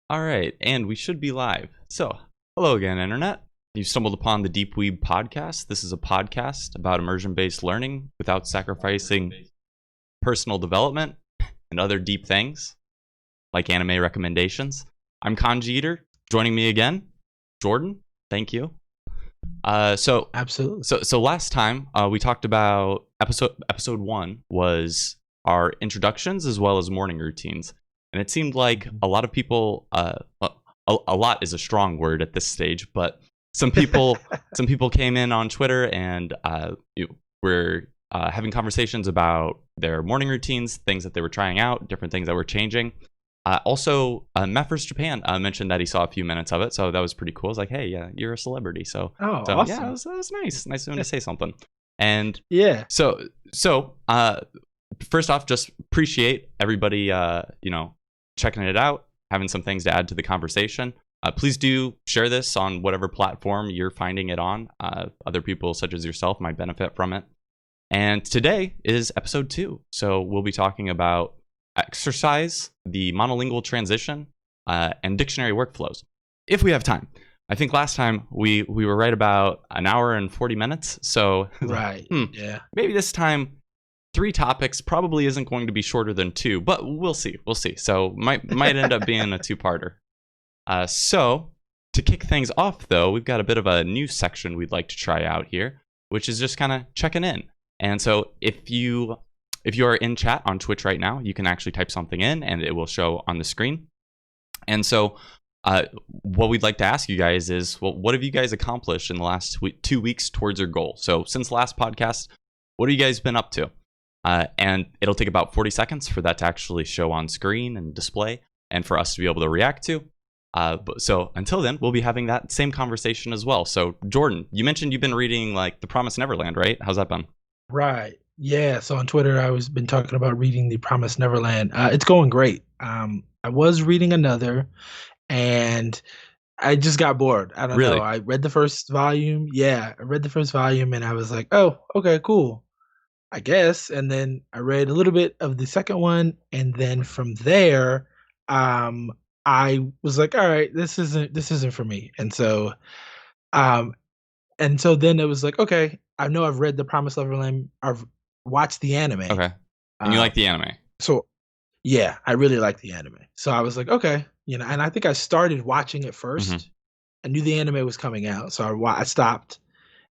All right, and we should be live. So, hello again, Internet. You stumbled upon the Deep Weeb Podcast. This is a podcast about immersion-based learning without sacrificing personal development and other deep things, like anime recommendations. I'm KanjiEater. Joining me again, Jordan. Thank you. Absolutely. So last time we talked about episode 1 was our introductions as well as morning routines. And it seemed like a lot of people, a lot is a strong word at this stage, but some people came in on Twitter and were having conversations about their morning routines, things that they were trying out, different things that were changing. Also, Meffers Japan mentioned that he saw a few minutes of it, so that was pretty cool. I was like, hey, yeah, you're a celebrity. Awesome. Yeah, that was nice. Nice of him to say something. And yeah. So first off, just appreciate everybody, checking it out, having some things to add to the conversation. Please do share this on whatever platform you're finding it on. Other people such as yourself might benefit from it. And today is episode 2. So we'll be talking about exercise, the monolingual transition, and dictionary workflows, if we have time. I think last time we were right about an hour and 40 minutes. So right. Yeah. Maybe this time 3 topics probably isn't going to be shorter than 2, but we'll see. So might end up being a 2-parter. So to kick things off, though, we've got a bit of a new section we'd like to try out here, which is just kind of checking in. And so if you are in chat on Twitch right now, you can actually type something in and it will show on the screen. And so what we'd like to ask you guys is, well, what have you guys accomplished in the last 2 weeks towards your goal? So since the last podcast, what have you guys been up to? And it'll take about 40 seconds for that to actually show on screen and display and for us to be able to react to. So until then, we'll be having that same conversation as well. So Jordan, you mentioned you've been reading like The Promised Neverland, right? How's that been? Right. Yeah. So on Twitter, been talking about reading The Promised Neverland. It's going great. I was reading another and I just got bored. I don't know. I read the first volume. Yeah. I read the first volume and I was like, oh, okay, cool, I guess. And then I read a little bit of the second one. And then from there, I was like, all right, this isn't for me. And so then it was like, okay, I know I've read The Promised Neverland. I've watched the anime. Okay. And you like the anime? So yeah, I really like the anime. So I was like, okay, and I think I started watching it first. Mm-hmm. I knew the anime was coming out, so I stopped.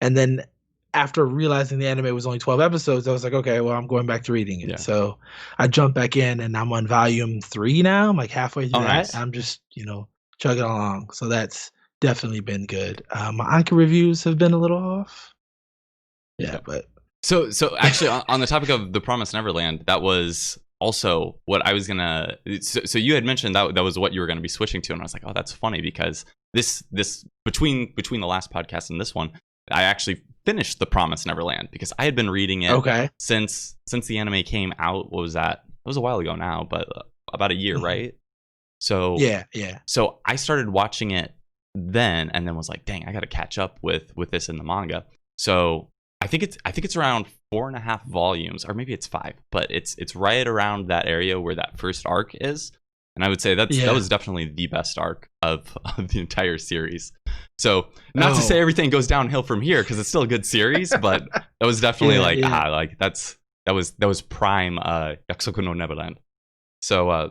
And then after realizing the anime was only 12 episodes, I was like, okay, well, I'm going back to reading it. Yeah. So I jumped back in and I'm on volume 3 now. I'm like halfway through that. Nice. I'm just, chugging along. So that's definitely been good. My Anchor reviews have been a little off. Yeah, but. So actually on the topic of The Promised Neverland, that was also what I was gonna. So you had mentioned that was what you were gonna be switching to, and I was like, oh, that's funny because this between the last podcast and this one, I actually finished The Promised Neverland because I had been reading it since the anime came out. What was that? It was a while ago now, but about a year, right? So yeah. So I started watching it then, and then was like, dang, I got to catch up with this in the manga. So I think it's around 4.5 volumes, or maybe it's 5, but it's right around that area where that first arc is. And I would say that was definitely the best arc of the entire series. So not to say everything goes downhill from here, because it's still a good series, but that was definitely that was prime Yaksoku no Neverland. So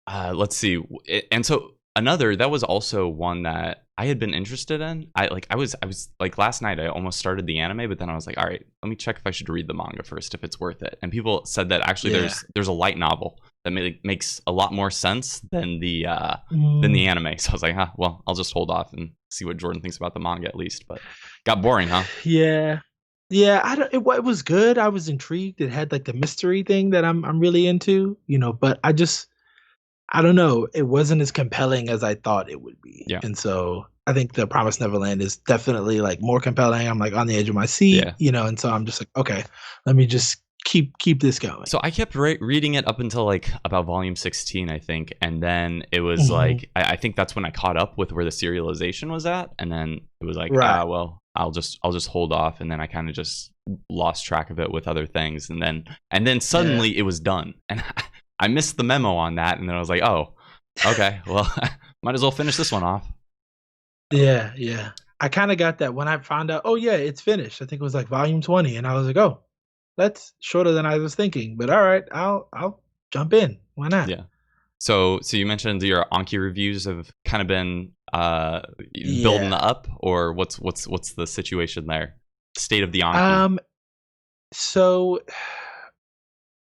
let's see. And so that was also one that I had been interested in. I was like last night I almost started the anime, but then I was like, all right, let me check if I should read the manga first, if it's worth it. And people said that actually there's a light novel that makes a lot more sense than the anime. So I was like, well, I'll just hold off and see what Jordan thinks about the manga at least. But got boring, huh? Yeah. It was good. I was intrigued. It had like the mystery thing that I'm really into, but I don't know. It wasn't as compelling as I thought it would be. Yeah. And so I think The Promised Neverland is definitely like more compelling. I'm like on the edge of my seat, and so I'm just like, okay, let me just keep this going. So I kept reading it up until like about volume 16, I think. And then it was like, I think that's when I caught up with where the serialization was at. And then it was like, well, I'll just hold off. And then I kind of just lost track of it with other things. And then suddenly it was done. And I missed the memo on that, and then I was like, oh, Okay, well, might as well finish this one off. Yeah, yeah. I kind of got that when I found out, oh yeah, it's finished. I think it was like volume 20 and I was like, "Oh, that's shorter than I was thinking." But all right, I'll jump in. Why not? Yeah. So you mentioned your Anki reviews have kind of been building Yeah. up, or what's the situation there? State of the Anki. So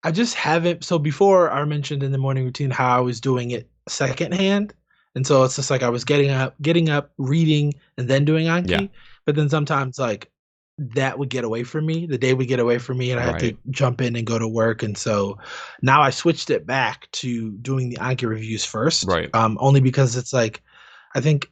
I just haven't. So before I mentioned in the morning routine how I was doing it secondhand, and so it's just like I was getting up, reading, and then doing Anki. Yeah. But then sometimes like that would get away from me. The day would get away from me, and I had to Right. jump in and go to work. And so now I switched it back to doing the Anki reviews first. Right. Only because it's like I think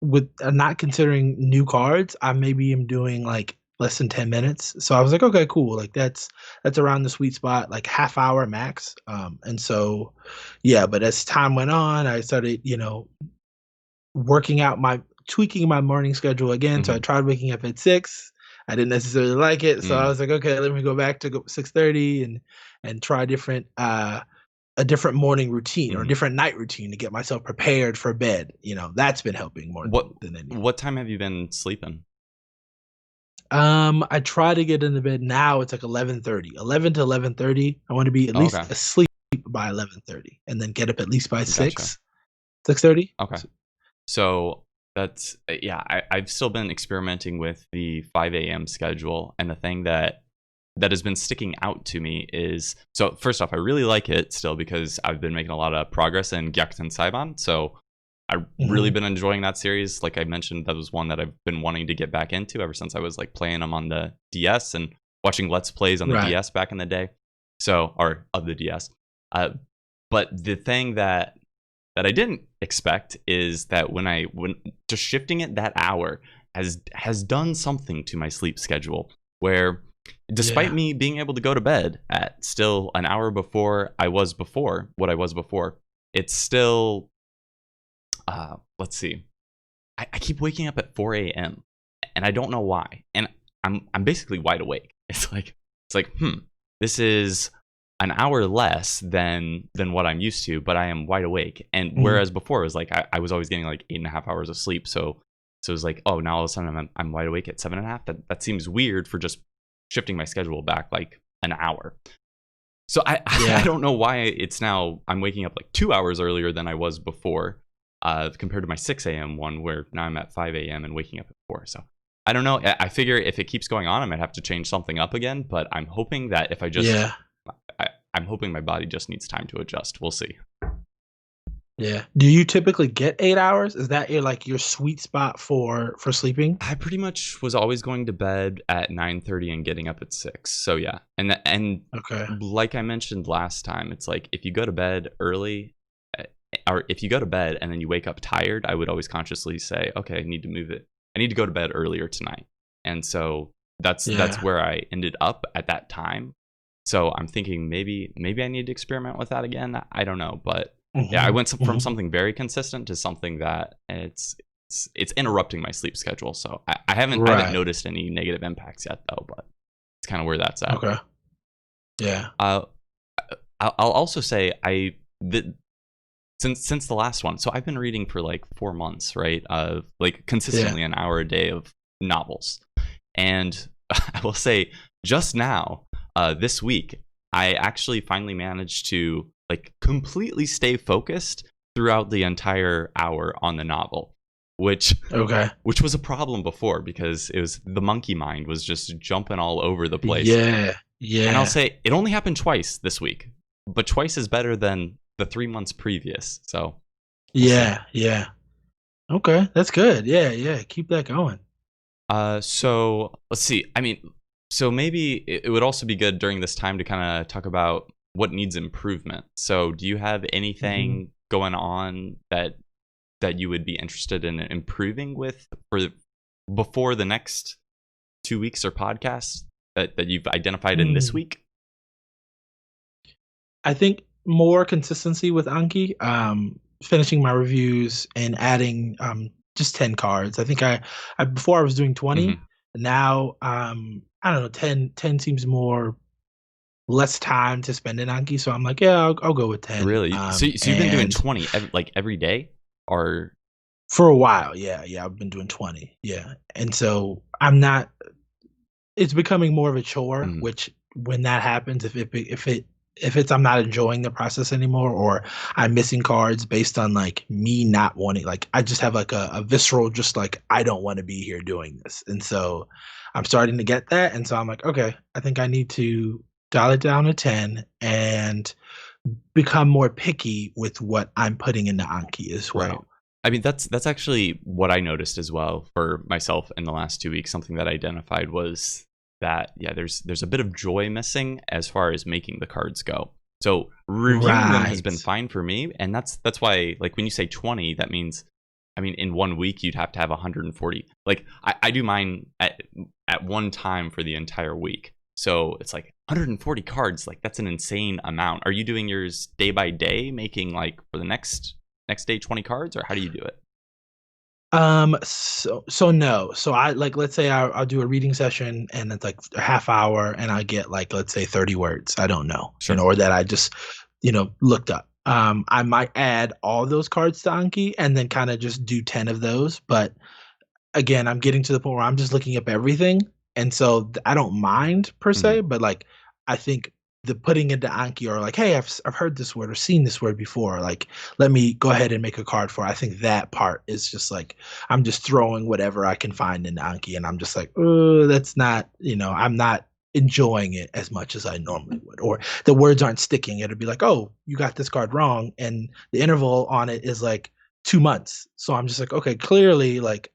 with not considering new cards, I maybe am doing like less than 10 minutes. So I was like, okay, cool. Like that's around the sweet spot, like half hour max. And so yeah, but as time went on, I started, working out tweaking my morning schedule again. So I Mhm. tried waking up at 6. I didn't necessarily like it. So I Mm. was like, okay, let me go back to 6:30 and try a different morning routine or a Mhm. different night routine to get myself prepared for bed. That's been helping more What than anything. what time have you been sleeping? I try to get into bed now. It's like 11:30, 11 to 11:30. I want to be at Oh, least okay. asleep by 11:30, and then get up at least by Gotcha. 6:30. Okay. So that's yeah. I've still been experimenting with the 5 a.m. schedule, and the thing that has been sticking out to me is, so first off, I really like it still because I've been making a lot of progress in Gyakuten Saiban. So I've really Mhm. been enjoying that series. Like I mentioned, that was one that I've been wanting to get back into ever since I was like playing them on the DS and watching Let's Plays on the Right. DS back in the day. So, or of the DS. Uh, but the thing that I didn't expect is that when just shifting it that hour has done something to my sleep schedule, where despite Yeah. me being able to go to bed at still an hour before I was before, it's still let's see. I keep waking up at 4 a.m. and I don't know why. And I'm basically wide awake. It's like, this is an hour less than what I'm used to, but I am wide awake. And Mhm. whereas before it was like I was always getting like 8.5 hours of sleep. So it was like, oh, now all of a sudden I'm wide awake at 7.5. That seems weird for just shifting my schedule back like an hour. So I Yeah. don't know why it's now I'm waking up like 2 hours earlier than I was before, compared to my 6 a.m. one where now I'm at 5 a.m. and waking up at 4. So I don't know. I figure if it keeps going on, I might have to change something up again. But I'm hoping that if I just, Yeah. I'm hoping my body just needs time to adjust. We'll see. Yeah. Do you typically get 8 hours? Is that your sweet spot for sleeping? I pretty much was always going to bed at 9:30 and getting up at 6. So yeah, and Okay. like I mentioned last time, it's like if you go to bed early, or if you go to bed and then you wake up tired, I would always consciously say, okay, I need to move it. I need to go to bed earlier tonight. And so that's Yeah. where I ended up at that time. So I'm thinking maybe I need to experiment with that again. I don't know, but yeah, I Mhm. went from Mhm. something very consistent to something that it's interrupting my sleep schedule. So I haven't Right. noticed any negative impacts yet though, but it's kind of where that's at. Okay. Yeah. I'll also say since the last one, so I've been reading for like 4 months, right? Like consistently an hour a day of novels, and I will say just now, this week, I actually finally managed to like completely stay focused throughout the entire hour on the novel, which Okay. was a problem before because it was the monkey mind was just jumping all over the place. Yeah. And I'll Yeah. say it only happened twice this week, but twice is better than the 3 months previous. So we'll see. Yeah. Yeah. Okay. That's good. Yeah. Yeah. Keep that going. So let's see. I mean, so maybe it would also be good during this time to kind of talk about what needs improvement. So do you have Mhm. anything going on that you would be interested in improving with for before the next 2 weeks or podcasts that you've identified in this Hmm. week? I think more consistency with Anki, finishing my reviews and adding just 10 cards. I think I before I was doing 20. Hmm. Now I don't know, 10 seems more less time to spend in Anki, so I'm like, yeah, I'll go with 10. Really? So you've been doing 20 every day, or for a while? Yeah, I've been doing 20. Yeah, and so I'm not. It's becoming more of a chore. Which when that happens, if it's I'm not enjoying the process anymore, or I'm missing cards based on like me not wanting, like I just have like a visceral, just like I don't want to be here doing this, and so I'm starting to get that, and so I'm like, okay, I think I need to dial it down to 10 and become more picky with what I'm putting into Anki as well. Right. I mean, that's actually what I noticed as well for myself in the last 2 weeks. Something that I identified was that, yeah, there's a bit of joy missing as far as making the cards go. So reviewing them has been fine for me, and that's why, like, when you say 20, that means, I mean, in 1 week you'd have to have 140. Like I do mine at one time for the entire week. So it's like 140 cards, like that's an insane amount. Are you doing yours day by day, making like for the next day 20 cards, or how do you do it? So no. So I, like, let's say I'll do a reading session and it's like a half hour and I get like, let's say 30 words. I don't know, Sure. or that I just, looked up. I might add all those cards to Anki and then kind of just do 10 of those. But again, I'm getting to the point where I'm just looking up everything. And so I don't mind per se, but like, I think the putting into Anki, or like, hey, I've heard this word or seen this word before, like, let me go ahead and make a card for it. I think that part is just like, I'm just throwing whatever I can find into Anki, and I'm just like, oh, that's not, I'm not enjoying it as much as I normally would, or the words aren't sticking. It'll be like, oh, you got this card wrong, and the interval on it is like 2 months. So I'm just like, okay, clearly, like,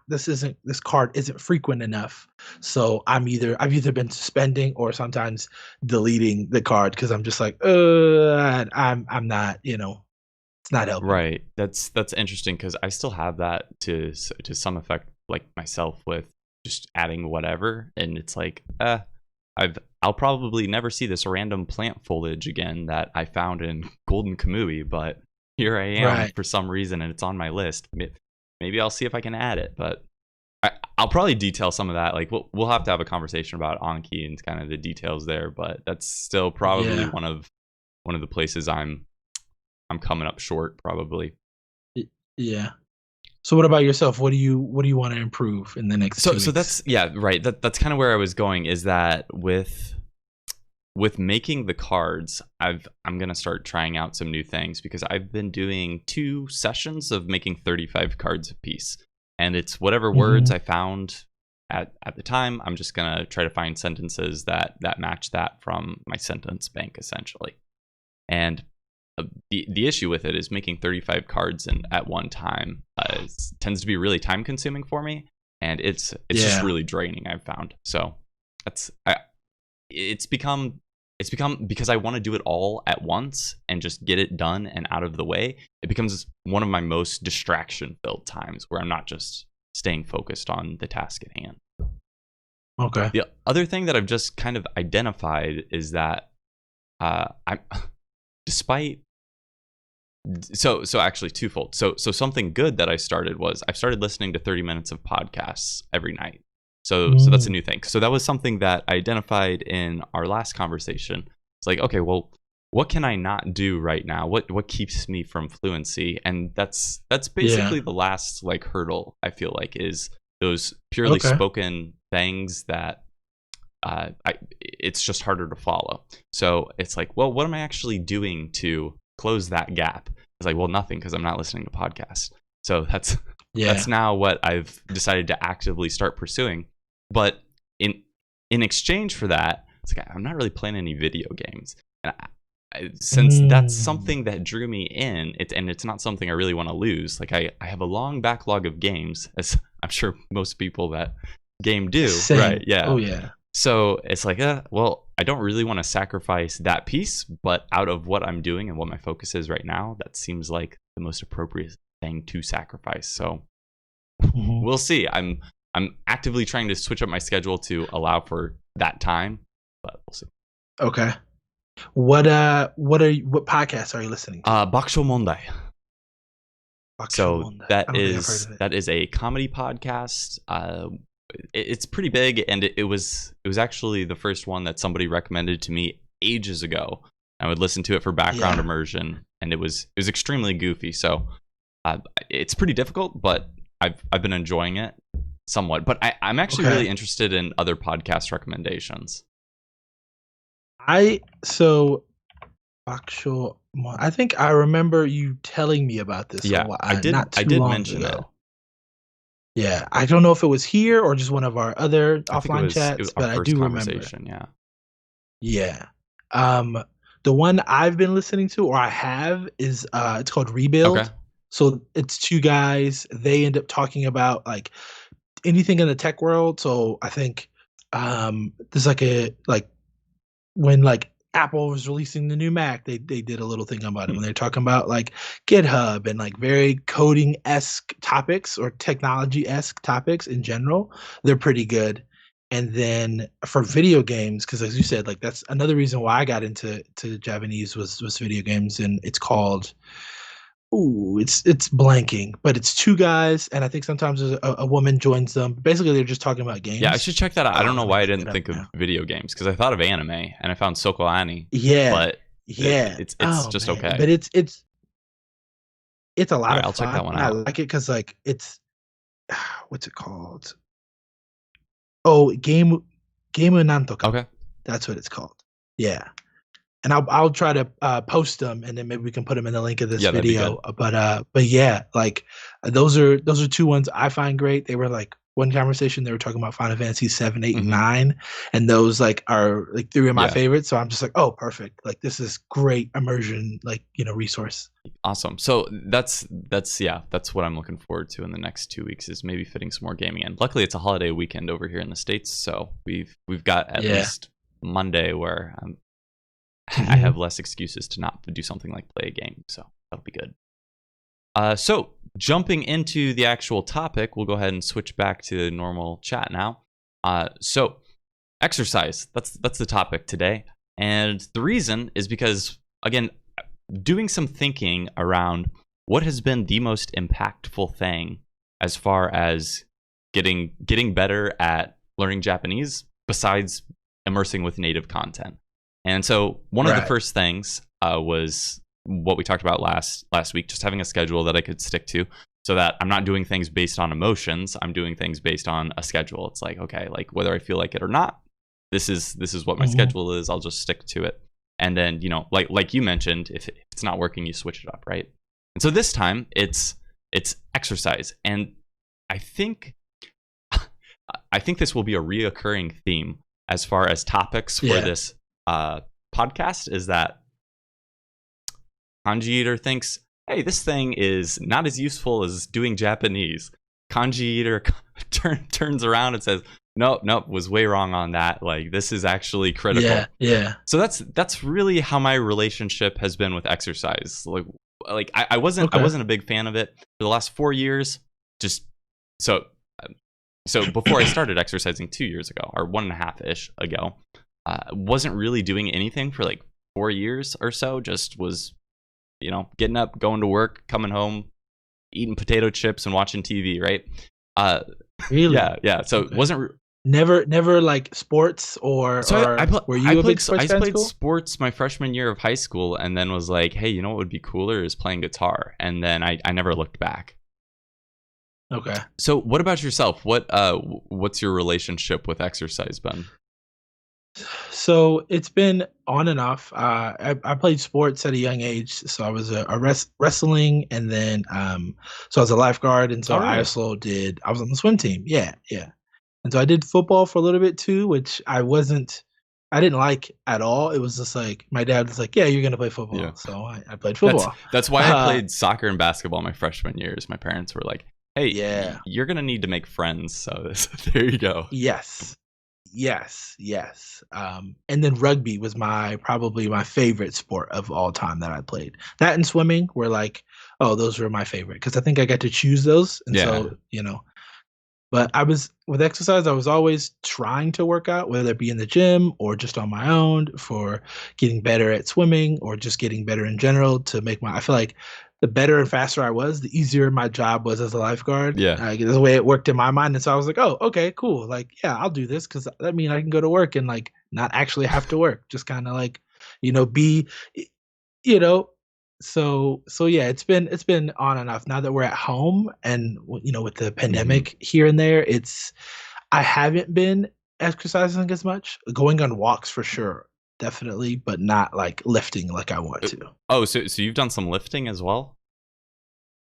this card isn't frequent enough. So I've either been suspending or sometimes deleting the card because I'm just like, I'm not, it's not helping. Right. That's interesting, because I still have that to some effect, like myself, with just adding whatever, and it's like, I'll probably never see this random plant foliage again that I found in Golden Kamui, but here I am for some reason, and it's on my list. Maybe I'll see if I can add it, but I'll probably detail some of that. Like we'll have to have a conversation about Anki and kind of the details there, but that's still probably one of the places I'm coming up short, probably. Yeah. So what about yourself? What do you want to improve in the next 2 weeks? So that's right. That's kind of where I was going, is that with making the cards, I'm gonna start trying out some new things, because I've been doing 2 sessions of making 35 cards a piece, and it's whatever words I found at the time. I'm just gonna try to find sentences that match that from my sentence bank, essentially. And the issue with it is making 35 cards at one time tends to be really time consuming for me, and it's just really draining, I've found. So it's become, because I want to do it all at once and just get it done and out of the way. It becomes one of my most distraction filled times, where I'm not just staying focused on the task at hand. Okay. The other thing that I've just kind of identified is that I'm despite so actually twofold. So something good that I started was I've started listening to 30 minutes of podcasts every night. So that's a new thing. So that was something that I identified in our last conversation. It's like, okay, well, what can I not do right now? What keeps me from fluency? And that's basically the last like hurdle, I feel like, is those purely spoken things that it's just harder to follow. So it's like, well, what am I actually doing to close that gap? It's like, well, nothing, because I'm not listening to podcasts. So that's now what I've decided to actively start pursuing. But in exchange for that, it's like, I'm not really playing any video games. And since that's something that drew me in, it's not something I really want to lose. Like I have a long backlog of games, as I'm sure most people that game do. Same. Right? Yeah. Oh yeah. So it's like, well, I don't really want to sacrifice that piece, but out of what I'm doing and what my focus is right now, that seems like the most appropriate thing to sacrifice. So we'll see. I'm actively trying to switch up my schedule to allow for that time, but we'll see. Okay. What podcasts are you listening to? Bakshou Mondai. So that Mondai. is a comedy podcast. It's pretty big, and it was actually the first one that somebody recommended to me ages ago. I would listen to it for background immersion, and it was extremely goofy. So it's pretty difficult, but I've been enjoying it somewhat. But I'm actually really interested in other podcast recommendations. I think I remember you telling me about this. Yeah, I did mention it. Yeah, I don't know if it was here or just one of our other offline chats, it was but I do remember. Yeah. The one I've been listening to, or I have, is it's called Rebuild. Okay. So it's two guys. They end up talking about like anything in the tech world. So I think there's when like Apple was releasing the new Mac, they did a little thing about it when they're talking about like GitHub and like very coding-esque topics or technology-esque topics in general. They're pretty good. And then for video games, because as you said, like that's another reason why I got into Japanese was video games, and it's called it's blanking, but it's two guys, and I think sometimes a woman joins them. Basically, they're just talking about games. Yeah, I should check that out. I don't know why I didn't think of video games, because I thought of anime and I found Soko Ani. Yeah, but it's just man. Okay. But it's a lot of I'll fun. check that one out. I like it because like it's what's it called? Oh, Game nan to ka. Okay, that's what it's called. Yeah. And I'll try to post them, and then maybe we can put them in the link of this video. But yeah, like those are two ones I find great. They were like one conversation they were talking about Final Fantasy 7, 8, and 9, and those like are like three of my favorites. So I'm just like, oh, perfect. Like this is great immersion, like resource. Awesome. So that's what I'm looking forward to in the next 2 weeks, is maybe fitting some more gaming in. Luckily, it's a holiday weekend over here in the States, so we've got at least Monday where I have less excuses to not do something like play a game, so that'll be good. So jumping into the actual topic, we'll go ahead and switch back to the normal chat now. So exercise, that's the topic today, and the reason is because, again, doing some thinking around what has been the most impactful thing as far as getting better at learning Japanese besides immersing with native content. And so one of the first things was what we talked about last week, just having a schedule that I could stick to, so that I'm not doing things based on emotions. I'm doing things based on a schedule. It's like, okay, like whether I feel like it or not, this is what my schedule is. I'll just stick to it. And then, like you mentioned, if it's not working, you switch it up, right? And so this time it's exercise. And I think this will be a reoccurring theme as far as topics for this podcast, is that KanjiEater thinks, hey, this thing is not as useful as doing Japanese. KanjiEater turns around and says, nope, was way wrong on that. Like, this is actually critical. Yeah. So that's really how my relationship has been with exercise. Like I wasn't a big fan of it for the last 4 years. Just so before I started exercising 2 years ago, or 1.5-ish ago, wasn't really doing anything for like 4 years or so. Just was, getting up, going to work, coming home, eating potato chips and watching TV, right? Really? Yeah. So it wasn't never like sports or. So were you a big sports fan? I played sports my freshman year of high school, and then was like, hey, you know what would be cooler is playing guitar, and then I never looked back. Okay. So what about yourself? What's your relationship with exercise been? So it's been on and off. I played sports at a young age. So I was a wrestling, and then so I was a lifeguard, and so I was on the swim team. Yeah. And so I did football for a little bit too, which I didn't like at all. It was just like my dad was like, "Yeah, you're gonna play football." Yeah. So I played football. That's why I played soccer and basketball my freshman years. My parents were like, hey, you're gonna need to make friends, so there you go. Yes. And then rugby was probably my favorite sport of all time that I played. That and swimming were like, those were my favorite, because I think I got to choose those. And so, but with exercise, I was always trying to work out, whether it be in the gym or just on my own, for getting better at swimming or just getting better in general, to make I feel like the better and faster I was, the easier my job was as a lifeguard. Yeah. That's the way it worked in my mind. And so I was like, oh, okay, cool. Like, yeah, I'll do this, because that means I can go to work and like not actually have to work. Just kind of like be, you know, so yeah, it's been on and off. Now that we're at home and with the pandemic here and there, I haven't been exercising as much. Going on walks for sure, definitely, but not like lifting like I want to. Oh, so you've done some lifting as well?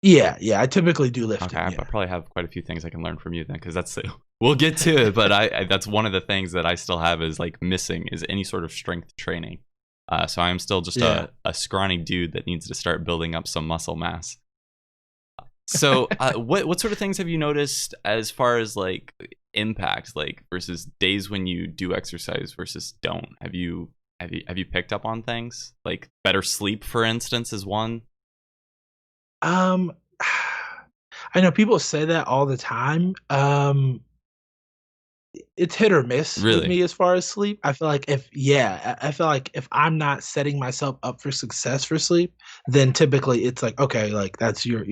Yeah, I typically do lifting. Okay, I probably have quite a few things I can learn from you then, because we'll get to it. But I that's one of the things that I still have is like missing is any sort of strength training. So I'm still just a scrawny dude that needs to start building up some muscle mass. So what sort of things have you noticed as far as like impact, like versus days when you do exercise versus don't? Have you picked up on things like better sleep, for instance, is one? I know people say that all the time. It's hit or miss with me as far as sleep. I feel like if I'm not setting myself up for success for sleep, then typically it's like, okay, like that's your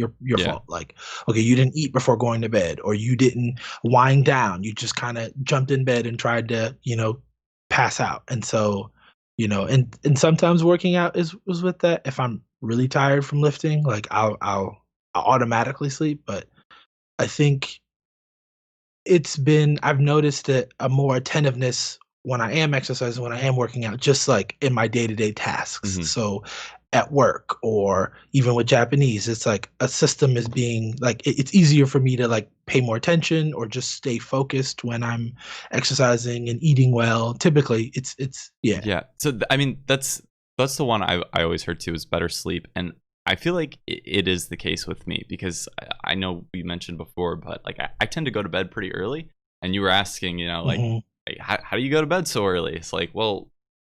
fault. Like, okay, you didn't eat before going to bed, or you didn't wind down. You just kind of jumped in bed and tried to, pass out. And so, and sometimes working out was with that. If I'm really tired from lifting, like I'll automatically sleep. But I think I've noticed a more attentiveness when I am exercising, when I am working out, just like in my day-to-day tasks. So at work or even with Japanese, it's like a system is being like, it's easier for me to like pay more attention or just stay focused when I'm exercising and eating well. Typically it's. Yeah. So, I mean, that's the one I always heard too, is better sleep. And I feel like it is the case with me, because I know we mentioned before, but like I tend to go to bed pretty early. And you were asking, like how do you go to bed so early? It's like, well,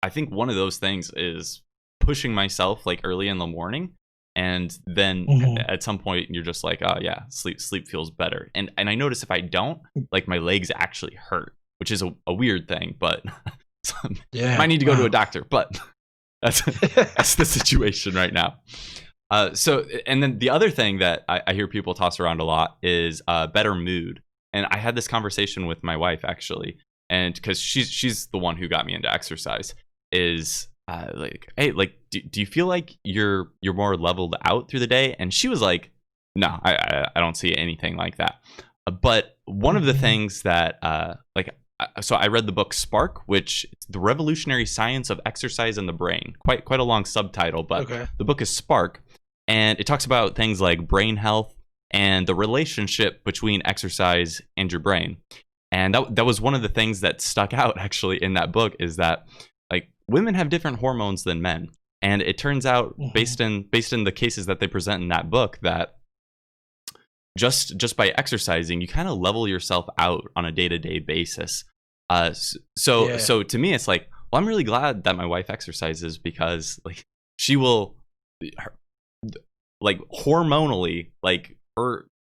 I think one of those things is pushing myself like early in the morning, and then at some point you're just like, oh yeah, sleep feels better. And I notice if I don't, like my legs actually hurt, which is a weird thing, but might need to go to a doctor. But that's the situation right now. So, and then the other thing that I hear people toss around a lot is better mood. And I had this conversation with my wife actually, and because she's the one who got me into exercise, is like, hey, like, do you feel like you're more leveled out through the day? And she was like, no, I don't see anything like that. But one of the things that so I read the book Spark, which is the revolutionary science of exercise in the brain. Quite a long subtitle, but the book is Spark. And it talks about things like brain health and the relationship between exercise and your brain. And that was one of the things that stuck out actually in that book, is that like women have different hormones than men. And it turns out based in the cases that they present in that book, that just by exercising, you kind of level yourself out on a day-to-day basis. So to me, it's like, well, I'm really glad that my wife exercises, because like she will, like hormonally, like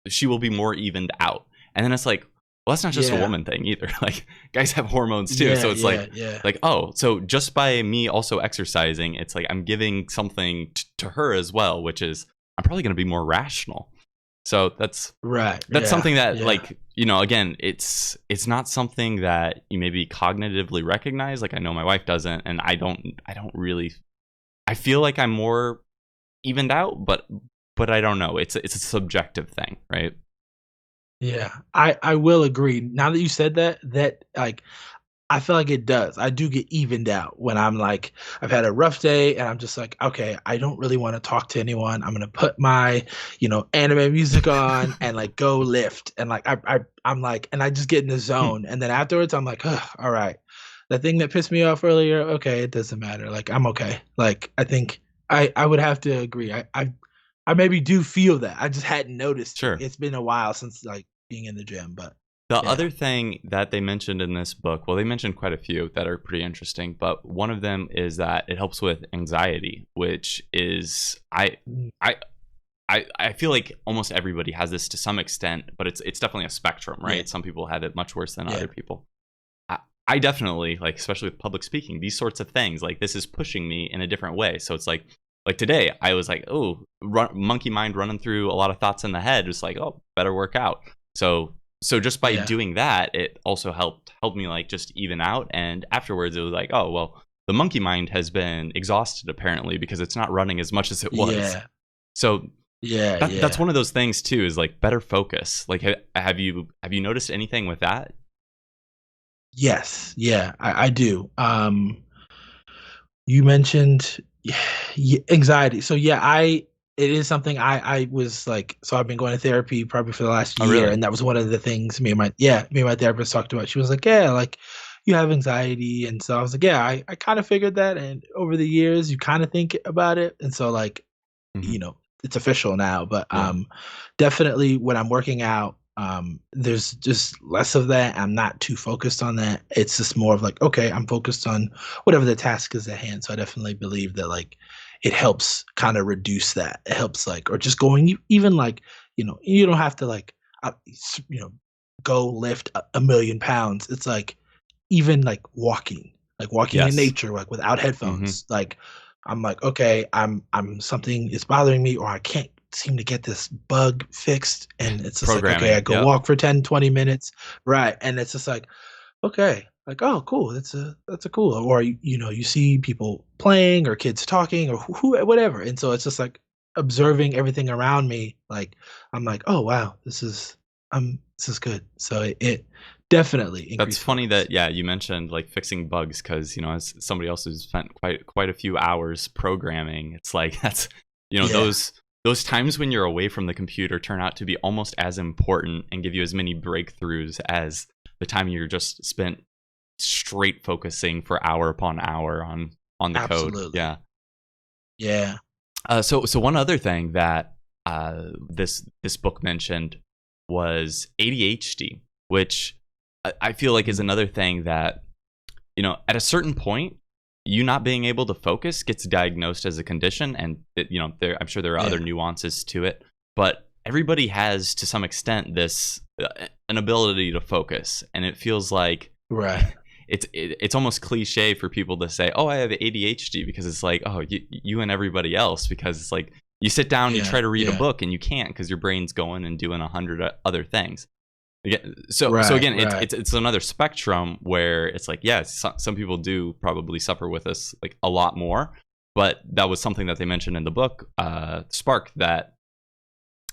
she will be more evened out. And then it's like, well, that's not just a woman thing either. Like guys have hormones too. So it's like, oh, so just by me also exercising, it's like I'm giving something to her as well, which is I'm probably going to be more rational. So that's something that like, again, it's not something that you maybe cognitively recognize. Like I know my wife doesn't, and I don't really, I feel like I'm more evened out, but I don't know. It's a subjective thing, right? Yeah, I will agree. Now that you said that like, I feel like it does. I do get evened out when I'm like, I've had a rough day and I'm just like, okay, I don't really want to talk to anyone. I'm gonna put my, anime music on and like go lift. And like I'm like, and I just get in the zone. And then afterwards I'm like, oh, all right. The thing that pissed me off earlier, okay, it doesn't matter. Like I'm okay. Like I think I would have to agree. I maybe do feel that. I just hadn't noticed. Sure. It's been a while since like being in the gym, but the other thing that they mentioned in this book, well, they mentioned quite a few that are pretty interesting, but one of them is that it helps with anxiety, which is I feel like almost everybody has this to some extent, but it's definitely a spectrum, right? Yeah. Some people have it much worse than other people. I definitely, like, especially with public speaking, these sorts of things, like this is pushing me in a different way. So it's like today I was like, oh, monkey mind running through a lot of thoughts in the head. It's like, oh, better work out. So just by doing that, it also helped me like just even out. And afterwards it was like, oh, well, the monkey mind has been exhausted apparently because it's not running as much as it was. Yeah. So Yeah. that's one of those things too, is like better focus. Like, have you noticed anything with that? Yes. Yeah, I do. You mentioned anxiety. So yeah, it is something I was like, so I've been going to therapy probably for the last year. Really? And that was one of the things me and my therapist talked about. She was like, yeah, like you have anxiety. And so I was like, yeah, I kind of figured that. And over the years, you kind of think about it. And so like, it's official now, but definitely when I'm working out, there's just less of that. I'm not too focused on that. It's just more of like, okay, I'm focused on whatever the task is at hand. So I definitely believe that like it helps kind of reduce that. It helps like, or just going even like, you don't have to like, go lift a million pounds. It's like even like walking in nature, like without headphones. Like I'm like, okay, I'm something is bothering me, or I can't seem to get this bug fixed, and it's just like, okay, I go walk for 10-20 minutes, right? And it's just like, okay, like, oh cool, that's a cool. Or you see people playing or kids talking or whatever, and so it's just like observing everything around me. Like I'm like, oh wow, this is good. So it definitely that's funny focus. That you mentioned like fixing bugs, because as somebody else who's spent quite a few hours programming, it's like that's those times when you're away from the computer turn out to be almost as important and give you as many breakthroughs as the time you're just spent straight focusing for hour upon hour on the Absolutely. code. Yeah. So one other thing that this book mentioned was ADHD, which I feel like is another thing that, at a certain point, you not being able to focus gets diagnosed as a condition, and I'm sure there are other nuances to it, but everybody has to some extent this an ability to focus, and it feels like it's almost cliche for people to say, oh, I have ADHD, because it's like, oh, you and everybody else, because it's like you sit down, you try to read a book, and you can't because your brain's going and doing 100 other things. So again, it's another spectrum where it's like, some people do probably suffer with this like a lot more, but that was something that they mentioned in the book, Spark, that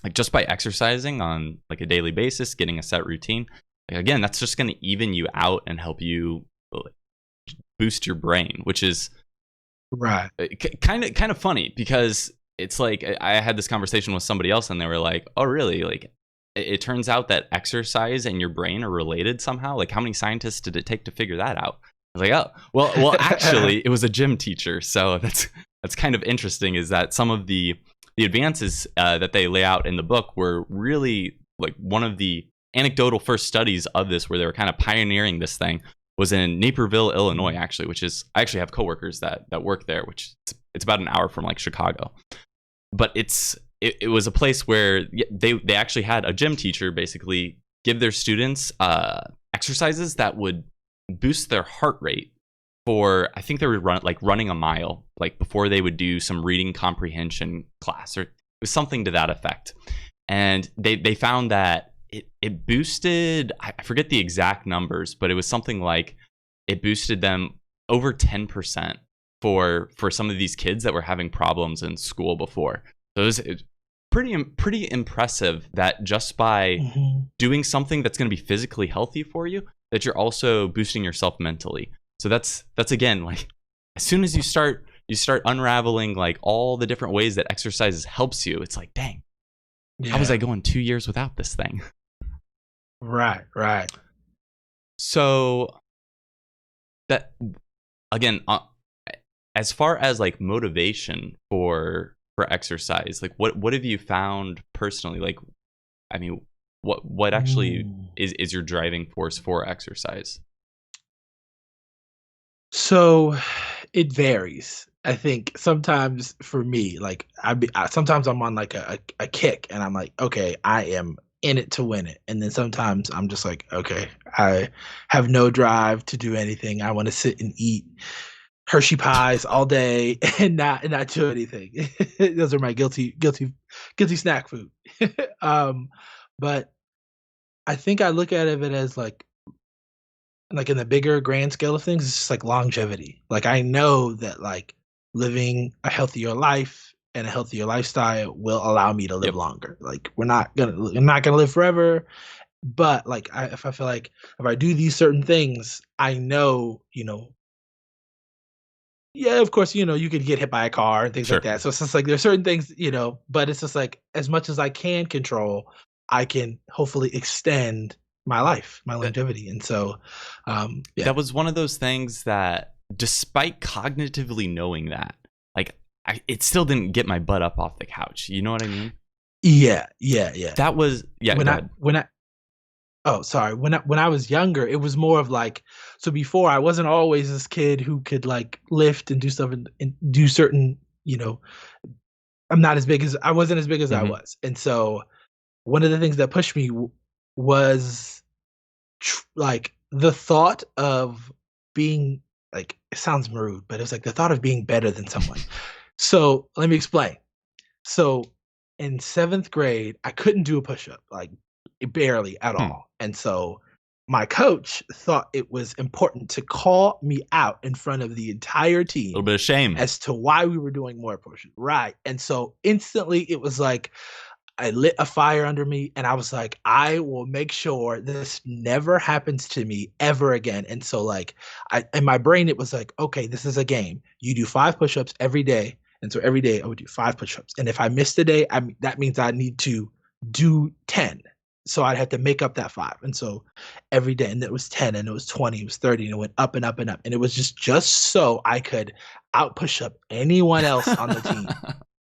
like just by exercising on like a daily basis, getting a set routine, like, again, that's just going to even you out and help you boost your brain, which is kind of funny, because it's like I had this conversation with somebody else and they were like, oh really, like it turns out that exercise and your brain are related somehow. Like, how many scientists did it take to figure that out? I was like, oh, well, actually, it was a gym teacher. So that's kind of interesting, is that some of the advances that they lay out in the book were really like one of the anecdotal first studies of this, where they were kind of pioneering this thing, was in Naperville, Illinois, actually, which is, I actually have coworkers that work there, which it's about an hour from like Chicago. But it was a place where they actually had a gym teacher basically give their students exercises that would boost their heart rate for, I think they were running a mile, like before they would do some reading comprehension class, or it was something to that effect. And they found that it boosted, I forget the exact numbers, but it was something like it boosted them over 10% for some of these kids that were having problems in school before. So it was pretty impressive that just by doing something that's going to be physically healthy for you, that you're also boosting yourself mentally. So that's again, like, as soon as you start unraveling like all the different ways that exercise helps you, it's like, dang, how was I going 2 years without this thing? Right. So that, again, as far as like motivation for exercise, like what have you found personally? Like, I mean, what actually is your driving force for exercise? So it varies. I think sometimes for me, like sometimes I'm on like a kick and I'm like, okay, I am in it to win it. And then sometimes I'm just like, okay, I have no drive to do anything. I want to sit and eat Hershey pies all day and not do anything. Those are my guilty snack food. But I think I look at it as like like in the bigger grand scale of things, it's just like longevity. Like I know that like living a healthier life and a healthier lifestyle will allow me to live longer. Like I'm not gonna live forever, but like if I feel like if I do these certain things, I know, yeah, of course, you could get hit by a car and things like that. So it's just like there's certain things, but it's just like as much as I can control, I can hopefully extend my life, my longevity. And so, that was one of those things that, despite cognitively knowing that, like it still didn't get my butt up off the couch. You know what I mean? Yeah. That was when I was younger, it was more of like, so before I wasn't always this kid who could like lift and do stuff and do certain, I wasn't as big as I was. And so one of the things that pushed me was like the thought of being like, it sounds rude, but it was like the thought of being better than someone. So let me explain. So in 7th grade, I couldn't do a push-up, like barely at all. And so my coach thought it was important to call me out in front of the entire team. A little bit of shame as to why we were doing more push-ups. Right. And so instantly it was like, I lit a fire under me and I was like, I will make sure this never happens to me ever again. And so like in my brain, it was like, okay, this is a game. You do 5 push-ups every day. And so every day I would do 5 push-ups. And if I missed a day, that means I need to do 10. So I'd have to make up that 5. And so every day, and it was 10 and it was 20, it was 30, and it went up and up and up. And it was just so I could out push up anyone else on the team.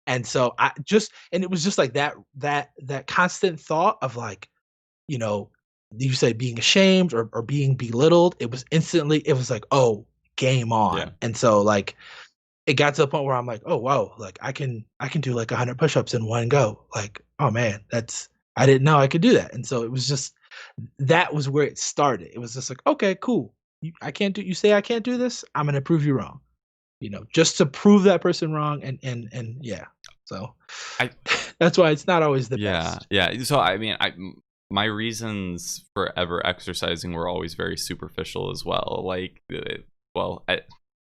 And so it was just like that constant thought of like, you said being ashamed or being belittled. It was like, oh, game on. Yeah. And so like, it got to the point where I'm like, oh, wow, like I can do like 100 push-ups in one go. Like, oh man, I didn't know I could do that. And so it was just, that was where it started. It was just like, okay, cool. You say I can't do this. I'm going to prove you wrong. Just to prove that person wrong. And yeah. So that's why it's not always the best. Yeah. So, I mean, my reasons for ever exercising were always very superficial as well. Like,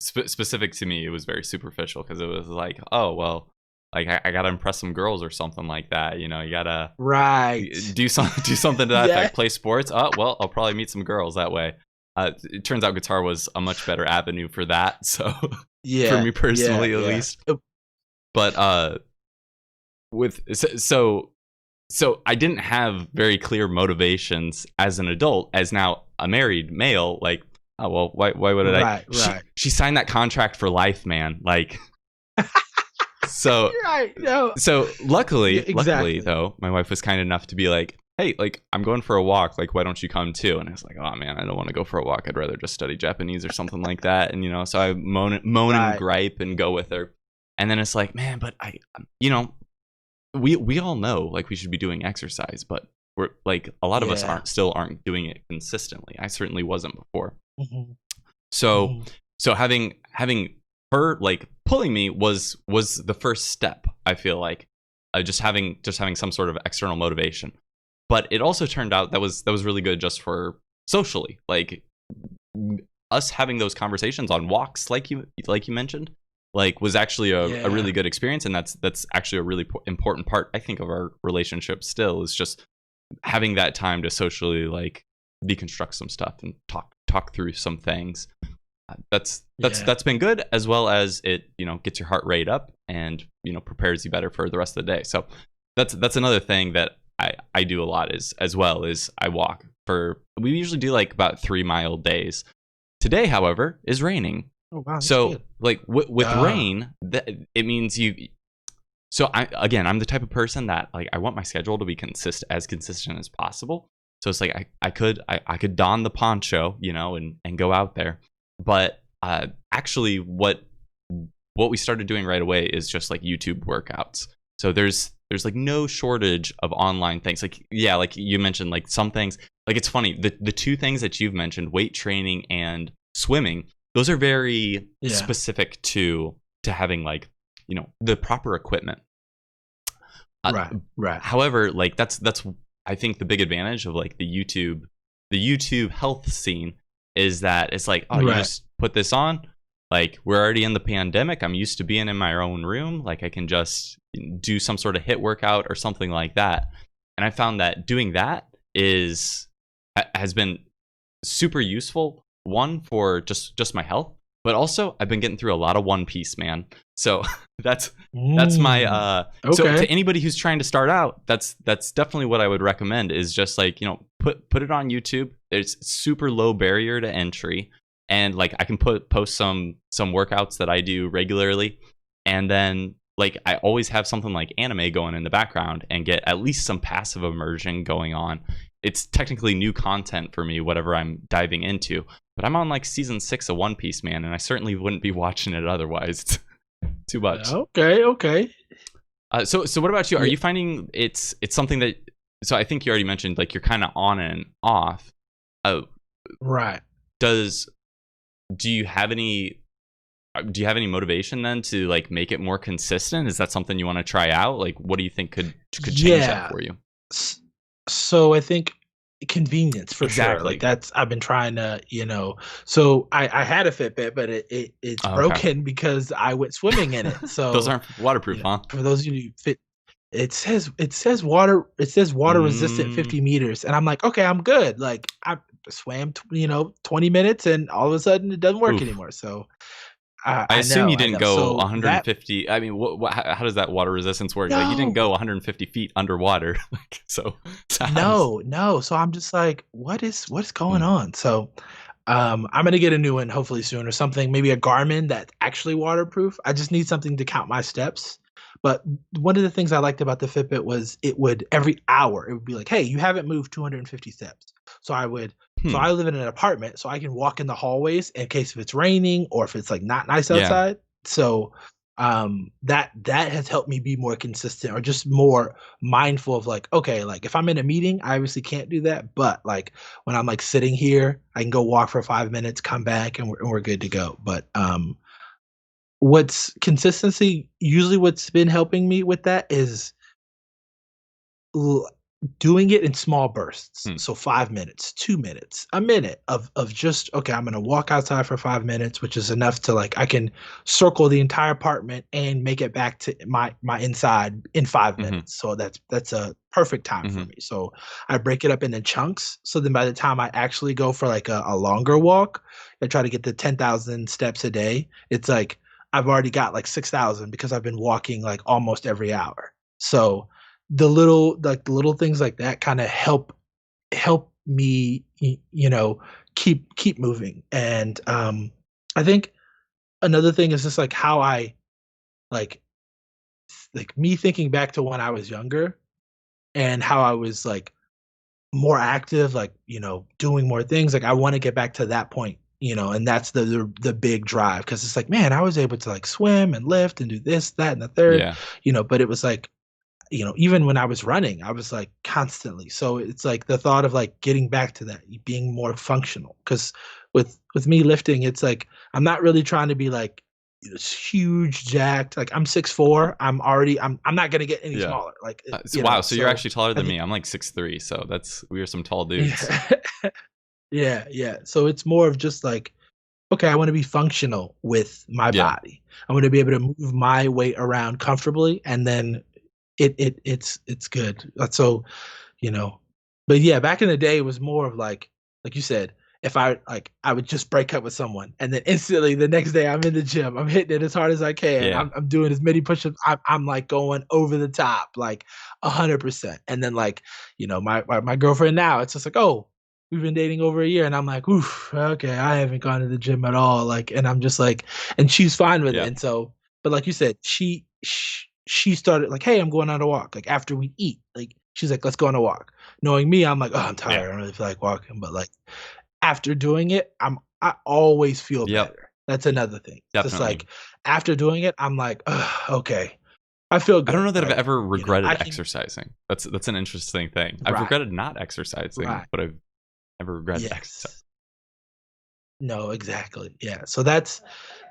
specific to me, it was very superficial because it was like, oh, well, like I gotta impress some girls or something like that. You gotta do something to that effect. Play sports. Oh, well, I'll probably meet some girls that way. It turns out guitar was a much better avenue for that. So for me personally, at least. But so I didn't have very clear motivations as an adult. As now a married male, like, oh well, why would I? Right. She signed that contract for life, man. Like. So, so luckily though, my wife was kind enough to be like, hey, like I'm going for a walk. Like, why don't you come too? And I was like, oh man, I don't want to go for a walk. I'd rather just study Japanese or something like that. And so I moan and gripe and go with her. And then it's like, man, but we all know like we should be doing exercise, but we're like a lot of us aren't doing it consistently. I certainly wasn't before. Mm-hmm. So having her like pulling me was the first step. I feel like just having some sort of external motivation, but it also turned out that was really good just for socially, like us having those conversations on walks, like you mentioned, like was actually a really good experience, and that's actually a really important part, I think, of our relationship still, is just having that time to socially like deconstruct some stuff and talk through some things. That's been good, as well as it gets your heart rate up and prepares you better for the rest of the day. So that's another thing that I do a lot is I walk we usually do like about 3-mile days. Today, however, is raining. Oh, wow, so good. Like with rain, it means so I'm the type of person that like I want my schedule to be as consistent as possible. So it's like I could don the poncho, and go out there. But actually what we started doing right away is just like YouTube workouts. So there's like no shortage of online things. Like, yeah, like you mentioned, like some things, like it's funny, the 2 things that you've mentioned, weight training and swimming, those are very specific to having like, the proper equipment. Right. However, like that's I think the big advantage of like the YouTube health scene is that it's like, oh, you just put this on. Like, we're already in the pandemic. I'm used to being in my own room. Like, I can just do some sort of HIIT workout or something like that. And I found that doing that has been super useful. One, for just my health, but also I've been getting through a lot of One Piece, man. So that's my So to anybody who's trying to start out, that's definitely what I would recommend, is just like, you know, put it on YouTube. There's super low barrier to entry, and like I can post some workouts that I do regularly, and then like I always have something like anime going in the background and get at least some passive immersion going on. It's technically new content for me, whatever I'm diving into. But I'm on like season 6 of One Piece, man, and I certainly wouldn't be watching it otherwise. It's too much. Okay. So what about you? Are you finding it's something that? So I think you already mentioned like you're kind of on and off. Right. Do you have any motivation then to like make it more consistent? Is that something you want to try out? Like, what do you think could change that for you? So I think convenience for sure. Like I've been trying to, you know. So I had a Fitbit, but it's broken because I went swimming in it. So those aren't waterproof, huh? For those of you fit, it says water resistant 50 meters, and I'm like, okay, I'm good. Like I swam 20 minutes, and all of a sudden it doesn't work anymore. So I assume you didn't go 150. I mean, how does that water resistance work? No. Like, you didn't go 150 feet underwater. So no. So I'm just like, what's going on? So I'm gonna get a new one hopefully soon, or something. Maybe a Garmin that's actually waterproof. I just need something to count my steps. But one of the things I liked about the Fitbit was it would every hour it would be like, hey, you haven't moved 250 steps. So I would. So I live in an apartment, so I can walk in the hallways in case if it's raining or if it's like not nice outside. So that has helped me be more consistent, or just more mindful of like, okay, like if I'm in a meeting, I obviously can't do that, but like when I'm like sitting here, I can go walk for 5 minutes, come back, and we're good to go. But what's consistency? Usually, what's been helping me with that is doing it in small bursts. So 5 minutes, 2 minutes, a minute of just, okay, I'm going to walk outside for 5 minutes, which is enough to like, I can circle the entire apartment and make it back to my inside in 5 minutes. So that's a perfect time for me. So I break it up into chunks. So then by the time I actually go for like a longer walk, I try to get to 10,000 steps a day. It's like, I've already got like 6,000 because I've been walking like almost every hour. So the little things like that kind of help me, keep moving. And I think another thing is just like how I like me thinking back to when I was younger and how I was like more active, like, doing more things. Like I want to get back to that point, and that's the big drive, because it's like, man, I was able to like swim and lift and do this, that, and the third, but it was like, even when I was running, I was like constantly. So it's like the thought of like getting back to that, being more functional. Because with me lifting, it's like I'm not really trying to be like huge, jacked. Like I'm 6'4". I'm not gonna get any smaller. Like wow, so you're actually taller than me. I'm like 6'3", so we are some tall dudes. Yeah. So it's more of just like, okay, I want to be functional with my body. I want to be able to move my weight around comfortably, and then it's good. So, but yeah, back in the day, it was more of like you said, if I would just break up with someone, and then instantly the next day I'm in the gym, I'm hitting it as hard as I can. Yeah. I'm doing as many push-ups. I'm like going over the top, like 100%. And then like, my girlfriend now, it's just like, oh, we've been dating over a year, and I'm like, oof, okay, I haven't gone to the gym at all. Like, and I'm just like, and she's fine with it. And so, but like you said, she started like, hey, I'm going on a walk. Like after we eat, like she's like, let's go on a walk. Knowing me, I'm like, oh, I'm tired. I don't really feel like walking. But like after doing it, I always feel better. That's another thing. Definitely. Just like after doing it, I'm like, okay, I feel good. I don't know that I've ever regretted exercising. That's an interesting thing. I've regretted not exercising, but I've never regretted exercising. No, exactly. Yeah. So that's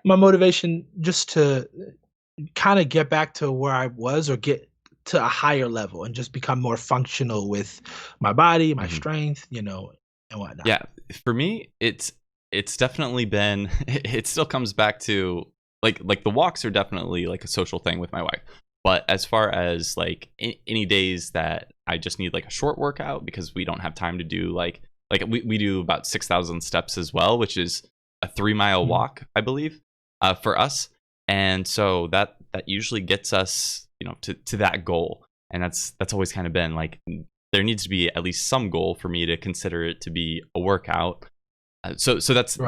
my motivation, just to kind of get back to where I was, or get to a higher level and just become more functional with my body, my strength, and whatnot. Yeah. For me, it's it's definitely been, it still comes back to like the walks are definitely like a social thing with my wife. But as far as like any days that I just need like a short workout because we don't have time to do like we do about 6,000 steps as well, which is a 3-mile walk, I believe, for us. And so that usually gets us, you know, to that goal. And that's always kind of been like, there needs to be at least some goal for me to consider it to be a workout. So that's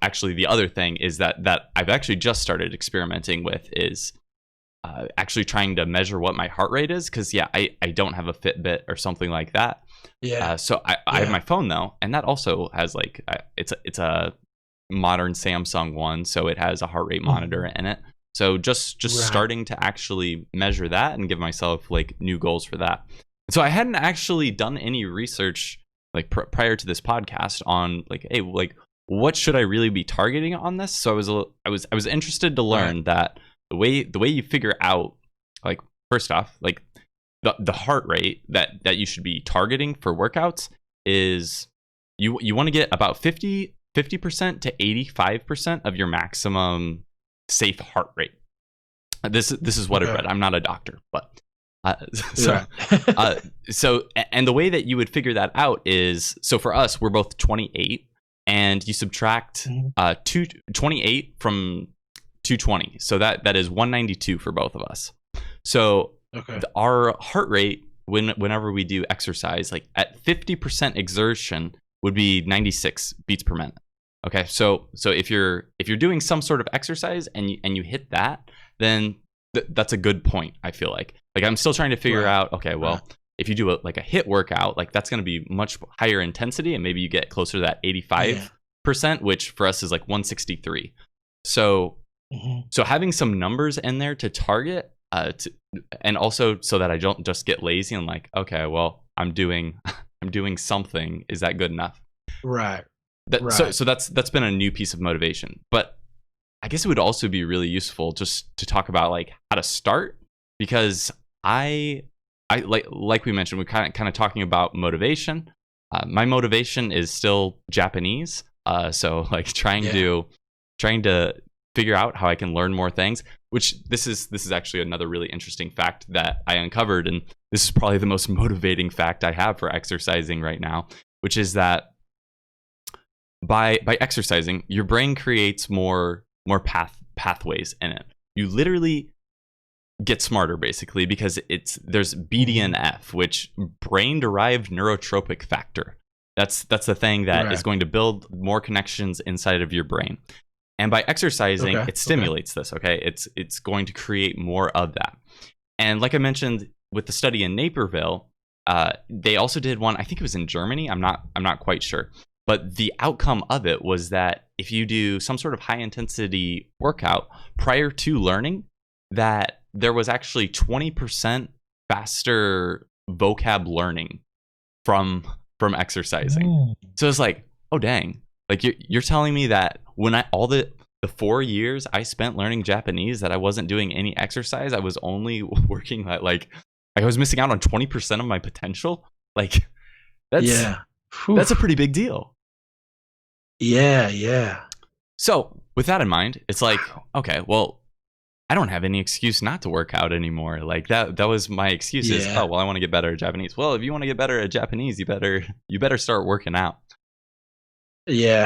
actually the other thing is that I've actually just started experimenting with is actually trying to measure what my heart rate is, because I don't have a Fitbit or something like that. So I have my phone though, and that also has like it's a modern Samsung one, so it has a heart rate monitor in it. So just starting to actually measure that and give myself like new goals for that. So I hadn't actually done any research like prior to this podcast on like, hey, like what should I really be targeting on this? So I was interested to learn that the way you figure out, like, first off, like the heart rate that you should be targeting for workouts is you want to get about 50% to 85% of your maximum safe heart rate. This is what I read. I'm not a doctor, but so and the way that you would figure that out is, so for us, we're both 28, and you subtract 28 from 220, so that is 192 for both of us. So our heart rate whenever we do exercise, like at 50% exertion, would be 96 beats per minute. Okay, so if you're doing some sort of exercise and you hit that, then that's a good point. I feel like I'm still trying to figure out, okay, well, if you do a HIIT workout, like that's going to be much higher intensity, and maybe you get closer to that 85%, which for us is like 163. So so having some numbers in there to target, and also so that I don't just get lazy and like, okay, well, I'm doing something. Is that good enough? Right. So that's been a new piece of motivation. But I guess it would also be really useful just to talk about like how to start, because I like we mentioned, we're kind of talking about motivation. My motivation is still Japanese. So like trying to figure out how I can learn more things, which this is actually another really interesting fact that I uncovered, and this is probably the most motivating fact I have for exercising right now, which is that by exercising, your brain creates more pathways in it. You literally get smarter, basically, because there's BDNF, which brain derived neurotropic factor. That's the thing that is going to build more connections inside of your brain. And by exercising, it stimulates this. It's going to create more of that. And like I mentioned with the study in Naperville, they also did one. I think it was in Germany. I'm not quite sure. But the outcome of it was that if you do some sort of high intensity workout prior to learning, that there was actually 20% faster vocab learning from exercising. So it's like, oh dang, like you're telling me that when all the 4 years I spent learning Japanese, that I wasn't doing any exercise, I was only working at like I was missing out on 20% of my potential. Like that's a pretty big deal. Yeah. So with that in mind, it's like, okay, well, I don't have any excuse not to work out anymore. Like that was my excuse is, oh, well, I want to get better at Japanese. Well, if you want to get better at Japanese, you better start working out.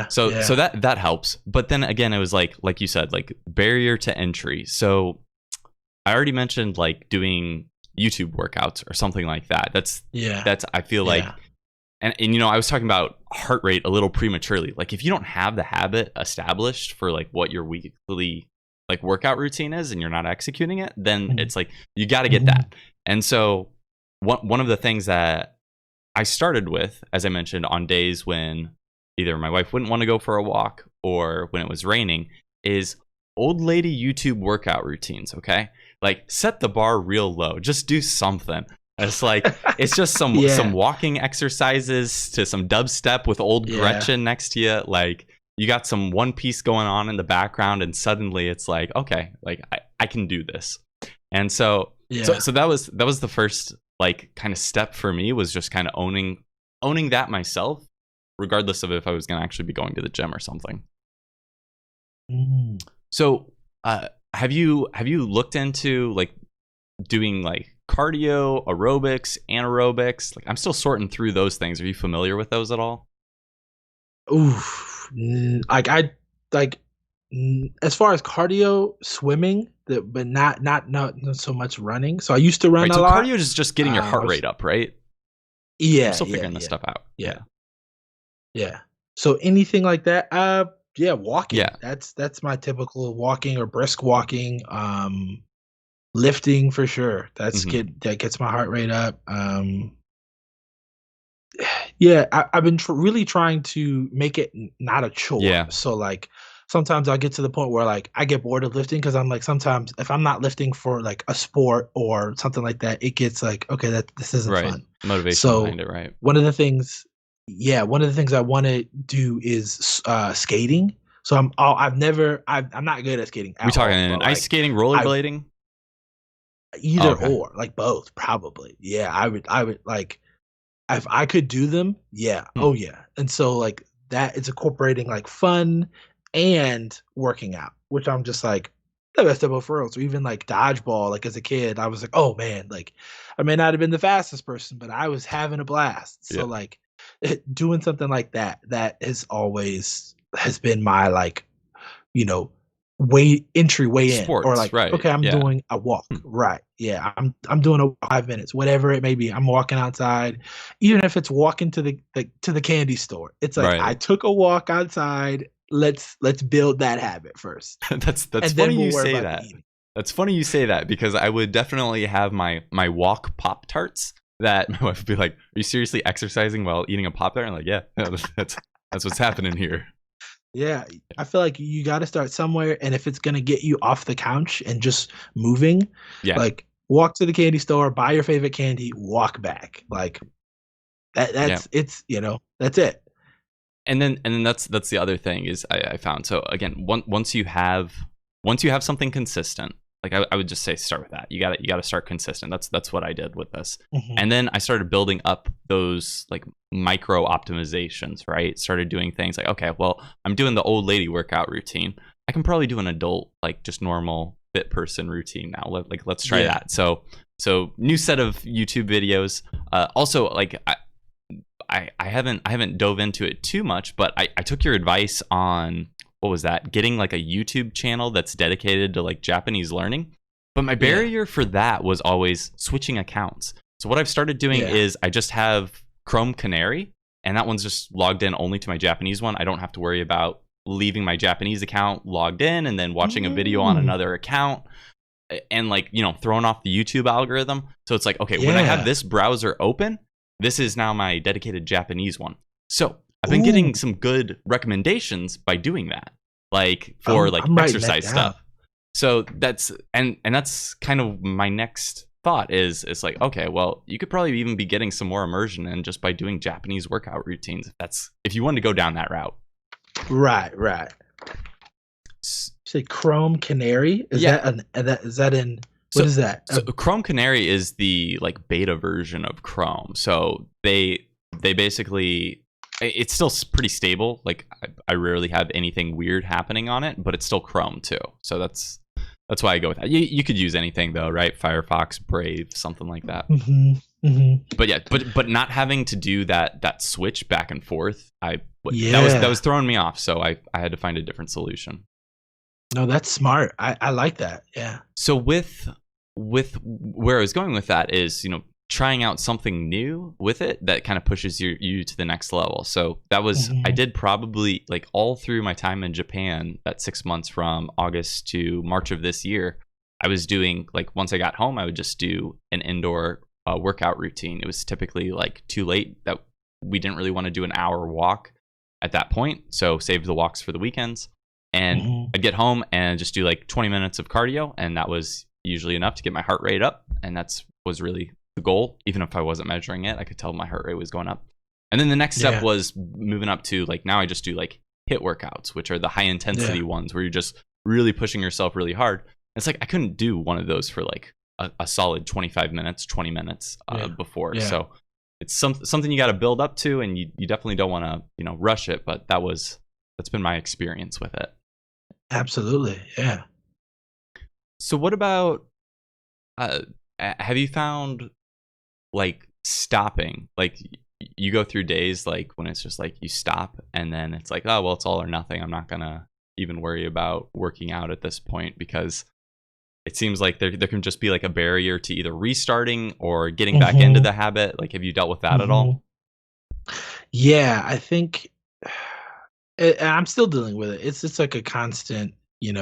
So that helps. But then again, it was like you said, like barrier to entry. So I already mentioned like doing YouTube workouts or something like that. That's I feel like, and you know, I was talking about heart rate a little prematurely. Like if you don't have the habit established for like what your weekly like workout routine is and you're not executing it, then it's like you got to get that. And so one of the things that I started with, as I mentioned, on days when either my wife wouldn't want to go for a walk or when it was raining, is old lady YouTube workout routines. Okay, like set the bar real low, just do something. It's like it's just some walking exercises to some dubstep with old Gretchen next to you. Like you got some One Piece going on in the background, and suddenly it's like, okay, like I can do this. And so that was the first like kind of step for me, was just kind of owning that myself, regardless of if I was going to actually be going to the gym or something. So, have you looked into like doing like cardio, aerobics, anaerobics? Like, I'm still sorting through those things. Are you familiar with those at all? Oof. As far as cardio, swimming, but not so much running. So I used to run Right, a so lot. cardio is just getting your heart rate up, right? Yeah, I'm still figuring this stuff out. Yeah. So anything like that, walking. Yeah. That's my typical walking or brisk walking. Lifting for sure. That gets my heart rate up. I've been really trying to make it not a chore. Yeah. So like sometimes I'll get to the point where like I get bored of lifting because I'm like, sometimes if I'm not lifting for like a sport or something like that, it gets like, okay, this isn't fun. Motivation behind it, right? One of the things I want to do is skating. So I'm not good at skating. We talking ice skating, rollerblading? Either or, like both, probably. Yeah, I would like if I could do them. Yeah. Oh yeah. And so like that, it's incorporating like fun and working out, which I'm just like the best of both worlds. Or even like dodgeball. Like as a kid, I was like, oh man, like I may not have been the fastest person, but I was having a blast. So like doing something like that has always been my like, way in sports, or like right. Okay, I'm doing a walk, right? Yeah, I'm doing a 5 minutes, whatever it may be. I'm walking outside, even if it's walking to the candy store. It's like I took a walk outside. Let's build that habit first. That's funny you say that. That's funny you say that because I would definitely have my walk Pop-Tarts that my wife would be like, "Are you seriously exercising while eating a Pop-Tart?" I'm like, "Yeah, that's what's happening here." Yeah, I feel like you got to start somewhere, and if it's gonna get you off the couch and just moving, like walk to the candy store, buy your favorite candy, walk back, like that's it's that's it. And then that's the other thing is I found. So again, once you have something consistent, like I would just say start with that. You got to start consistent. That's what I did with this. And then I started building up those like micro optimizations, right? Started doing things like, okay, well, I'm doing the old lady workout routine. I can probably do an adult, like just normal fit person routine now. Let's try that. So new set of YouTube videos. Also, like I haven't dove into it too much, but I took your advice on what was that? Getting like a YouTube channel that's dedicated to like Japanese learning. But my barrier for that was always switching accounts. So what I've started doing is I just have Chrome Canary, and that one's just logged in only to my Japanese one. I don't have to worry about leaving my Japanese account logged in and then watching a video on another account and like, throwing off the YouTube algorithm. So it's like, okay, when I have this browser open, this is now my dedicated Japanese one. So I've been getting some good recommendations by doing that, like for like exercise stuff. So that's that's kind of my next thought is it's like, okay, well, you could probably even be getting some more immersion in just by doing Japanese workout routines if you wanted to go down that route. Right. Say Chrome Canary? Is that in what is that? So Chrome Canary is the like beta version of Chrome. So they basically, it's still pretty stable. Like I rarely have anything weird happening on it, but it's still Chrome too. So that's why I go with that. You could use anything though, right? Firefox, Brave, something like that. But yeah, but not having to do that switch back and forth, that was throwing me off. So I had to find a different solution. No, that's smart. I like that. Yeah. So with where I was going with that is, trying out something new with it that kind of pushes you to the next level. So that was, I did probably like all through my time in Japan, that 6 months from August to March of this year, I was doing like, once I got home, I would just do an indoor workout routine. It was typically like too late that we didn't really want to do an hour walk at that point. So save the walks for the weekends. And I'd get home and just do like 20 minutes of cardio. And that was usually enough to get my heart rate up. And was really the goal. Even if I wasn't measuring it, I could tell my heart rate was going up. And then the next step was moving up to like, now I just do like HIIT workouts, which are the high intensity ones where you're just really pushing yourself really hard. It's like, I couldn't do one of those for like a solid 25 minutes, 20 minutes before. So it's something you got to build up to, and you definitely don't want to, rush it. But that's been my experience with it. Absolutely. Yeah. So what about have you found like stopping, like you go through days like when it's just like you stop and then it's like, oh well, it's all or nothing, I'm not gonna even worry about working out at this point, because it seems like there can just be like a barrier to either restarting or getting back into the habit. Like, have you dealt with that at all? Yeah, I think and I'm still dealing with it. It's like a constant, I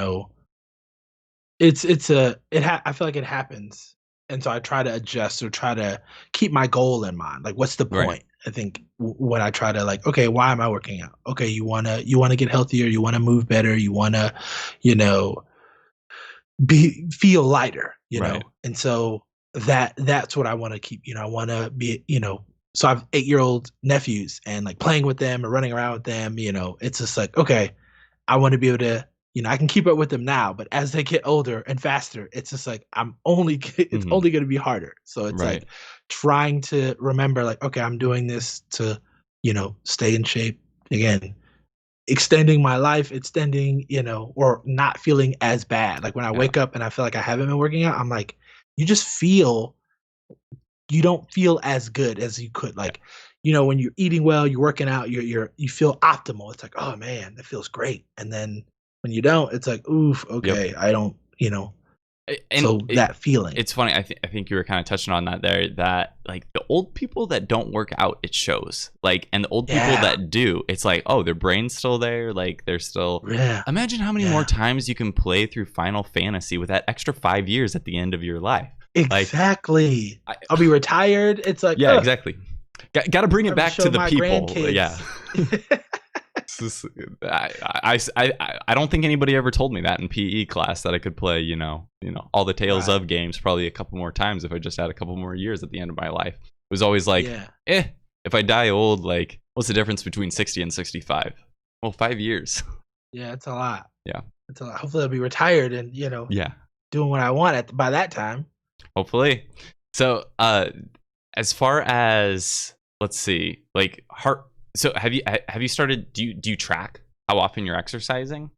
feel like it happens. And so I try to adjust or try to keep my goal in mind. Like, what's the Right. point? I think when I try to, like, okay, why am I working out? Okay, you wanna get healthier, you wanna move better, you wanna, you know, feel lighter, Right. And so that's what I want to keep, I want to be, so I have 8-year-old nephews, and like playing with them and running around with them, it's just like, okay, I want to be able to, I can keep up with them now, but as they get older and faster, it's just like it's Mhm. only going to be harder. So it's Right. like trying to remember, like, okay, I'm doing this to, stay in shape again, extending my life, extending, or not feeling as bad. Like when I Yeah. wake up and I feel like I haven't been working out, I'm like, you don't feel as good as you could. Like, when you're eating well, you're working out, you feel optimal. It's like, oh man, that feels great. And then when you don't, it's like, oof, Yep. okay, I don't, And so that feeling. it's funny. I think you were kind of touching on that there. That like the old people that don't work out, it shows. Like, and the old people Yeah. that do, it's like, oh, their brain's still there. Like they're still. Yeah. Imagine how many Yeah. more times you can play through Final Fantasy with that extra 5 years at the end of your life. Exactly. I'll be retired. It's like, Yeah, ugh, exactly. Got to bring it time back show to the my people. grandkids. Yeah. It's just- I don't think anybody ever told me that in PE class, that I could play, all the Tales Right. of games probably a couple more times if I just had a couple more years at the end of my life. It was always like, Yeah. if I die old, like, what's the difference between 60 and 65? Well, 5 years. Yeah, it's a lot. Yeah. It's a lot. Hopefully I'll be retired and, Yeah, doing what I want by that time. hopefully. So, as far as, let's see, like heart. So have you started? Do you track how often you're exercising?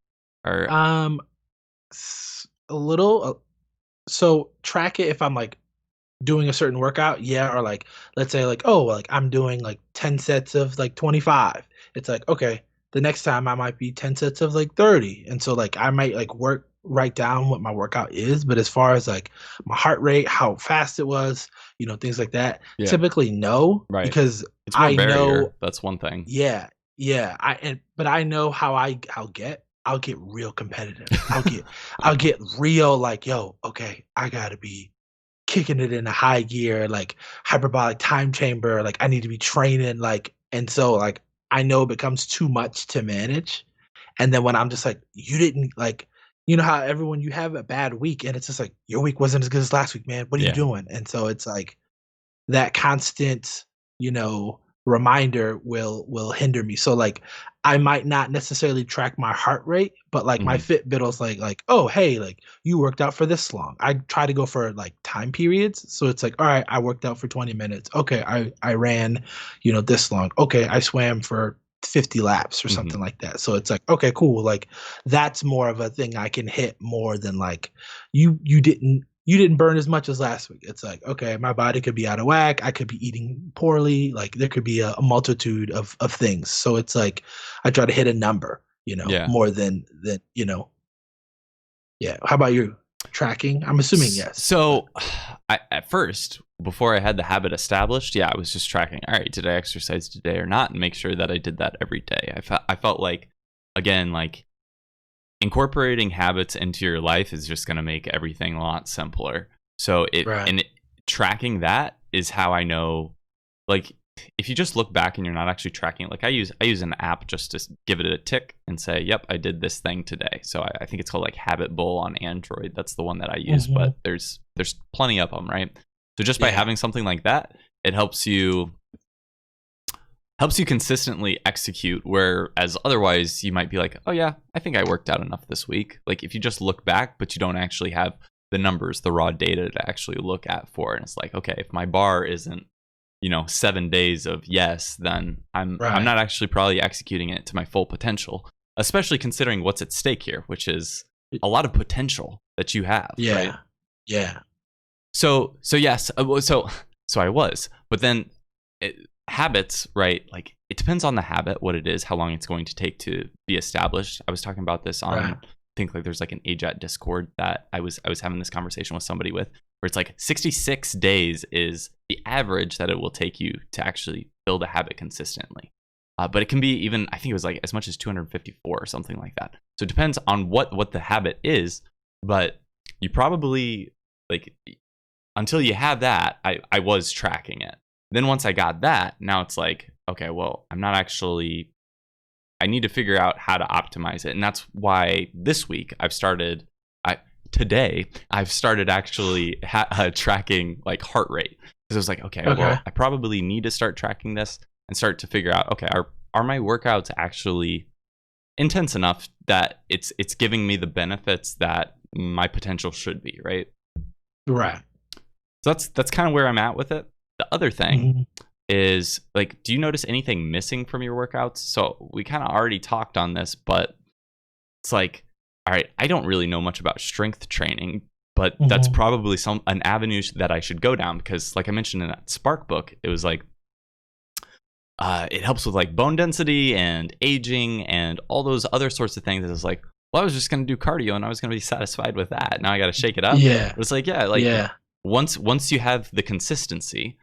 Or A little. So track it if I'm like doing a certain workout, yeah, or like let's say like, oh, like I'm doing like 10 sets of like 25. It's like, okay, the next time I might be 10 sets of like 30. And so like I might like write down what my workout is, but as far as like my heart rate, how fast it was, things like that, Yeah. typically no, Right. because it's more I barrier. know, That's one thing. yeah, but I know how I'll get real competitive. I'll get real like, yo, okay, I gotta be kicking it in a high gear, like hyperbolic time chamber, like I need to be training, like, and so like I know it becomes too much to manage. And then when I'm just like, you didn't like, how everyone, you have a bad week and it's just like your week wasn't as good as last week, man. What are Yeah. you doing? And so it's like that constant, reminder will hinder me. So like I might not necessarily track my heart rate, but like my Fitbit was like, oh hey, like you worked out for this long. I try to go for like time periods. So it's like, all right, I worked out for 20 minutes. Okay, I ran, this long. Okay, I swam for 50 laps or something like that. So it's like, okay, cool. Like that's more of a thing I can hit more than like you didn't burn as much as last week. It's like, okay, my body could be out of whack. I could be eating poorly. Like there could be a multitude of things. So it's like, I try to hit a number, Yeah. more than, yeah. How about you? Tracking? I'm assuming yes. So at first, before I had the habit established, I was just tracking, all right, did I exercise today or not? And make sure that I did that every day. I felt like, again, like, incorporating habits into your life is just going to make everything a lot simpler. So tracking that is how I know, like, if you just look back and you're not actually tracking it, like I use an app just to give it a tick and say, yep, I did this thing today. So I think it's called like Habit Bull on Android. That's the one that I use, but there's plenty of them, right? So just by having something like that, it helps you consistently execute, whereas otherwise you might be like, oh yeah, I think I worked out enough this week. Like if you just look back but you don't actually have the numbers, the raw data to actually look at for it, and it's like, okay, if my bar isn't 7 days of yes, then I'm not actually probably executing it to my full potential. especially considering what's at stake here, which is a lot of potential that you have. Yeah. Right? Yeah. So yes, so I was, but then habits, right? Like it depends on the habit, what it is, how long it's going to take to be established. I was talking about this on, I think like there's like an AJAT Discord that I was having this conversation with somebody with, where it's like 66 days is the average that it will take you to actually build a habit consistently. But it can be even, I think it was like as much as 254 or something like that. So it depends on what the habit is, but you probably, like, until you have that, I was tracking it. Then once I got that, now it's like, okay, well, I'm not actually, I need to figure out how to optimize it. And that's why this week today I've started actually tracking like heart rate. Because I was like, okay, well, I probably need to start tracking this and start to figure out, okay, are my workouts actually intense enough that it's giving me the benefits that my potential should be, right? Right. So that's kind of where I'm at with it. The other thing is, like, do you notice anything missing from your workouts? So we kind of already talked on this, but it's like, all right, I don't really know much about strength training, but that's probably an avenue that I should go down, because like I mentioned in that Spark book, it was like, it helps with like bone density and aging and all those other sorts of things. It's like, well, I was just going to do cardio and I was going to be satisfied with that. Now I got to shake it up. Yeah. But it's like, once you have the consistency,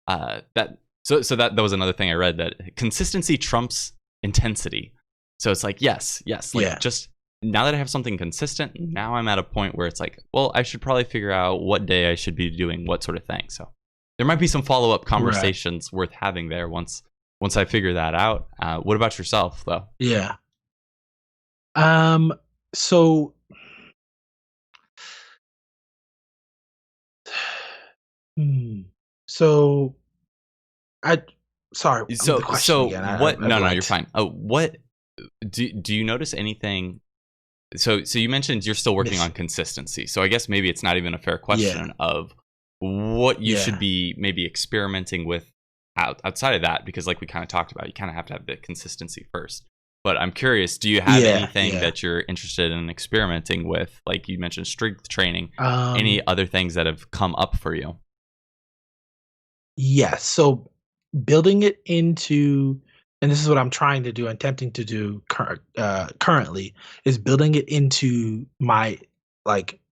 that was another thing I read, that consistency trumps intensity. So it's like, yes, like just now that I have something consistent, now I'm at a point where it's like, well, I should probably figure out what day I should be doing what sort of thing. So there might be some follow-up conversations worth having there once I figure that out. What about yourself, though? Yeah. So sorry. So what? No, you're fine. What do you notice anything? So you mentioned you're still working on consistency. So I guess maybe it's not even a fair question of what you should be maybe experimenting with outside of that, because like we kind of talked about, you kind of have to have the consistency first. But I'm curious, do you have anything that you're interested in experimenting with? Like you mentioned strength training, any other things that have come up for you? Yes. So building it into, and this is what I'm trying to do, attempting to do currently, is building it into my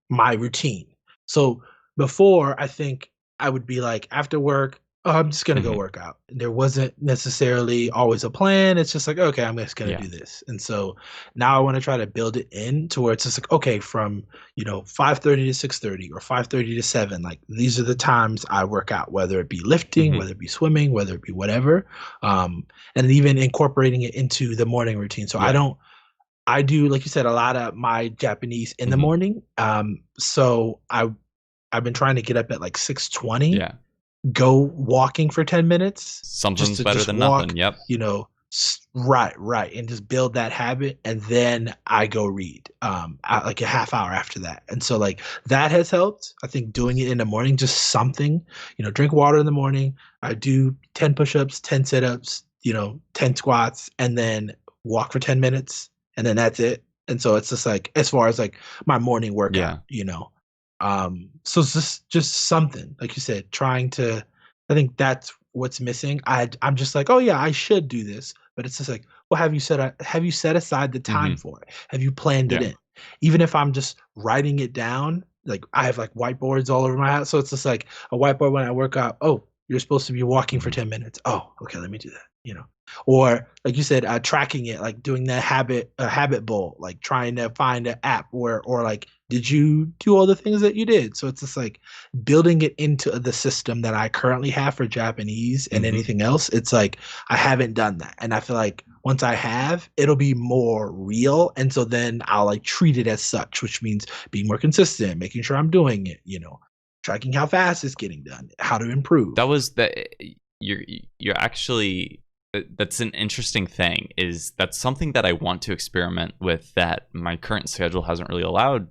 routine. So before, I think I would be like, after work, I'm just going to go work out. There wasn't necessarily always a plan. It's just like, okay, I'm just going to do this. And so now I want to try to build it in to where it's just like, okay, from, 5:30 to 6:30 or 5:30 to 7, like these are the times I work out, whether it be lifting, whether it be swimming, whether it be whatever. And even incorporating it into the morning routine. So I do, like you said, a lot of my Japanese in the morning. So I've been trying to get up at like 6:20. Yeah. Go walking for 10 minutes. Something's better than nothing. Yep. Right. And just build that habit. And then I go read, like a half hour after that. And so like that has helped. I think doing it in the morning, just something, drink water in the morning. I do 10 push-ups, 10 sit-ups, 10 squats, and then walk for 10 minutes. And then that's it. And so it's just like, as far as like my morning workout, so it's just something, like you said, I think that's what's missing. I'm just like, oh yeah, I should do this, but it's just like, well, have you set aside the time for it? Have you planned it in? Even if I'm just writing it down, like I have like whiteboards all over my house, so it's just like a whiteboard when I work out. Oh, you're supposed to be walking for 10 minutes. Oh, okay, let me do that. Or like you said, tracking it, like doing the habit bowl, like trying to find an app or like, did you do all the things that you did? So it's just like building it into the system that I currently have for Japanese and anything else. It's like, I haven't done that. And I feel like once I have, it'll be more real. And so then I'll like treat it as such, which means being more consistent, making sure I'm doing it, tracking how fast it's getting done, how to improve. That was you're actually, that's an interesting thing, is that's something that I want to experiment with that my current schedule hasn't really allowed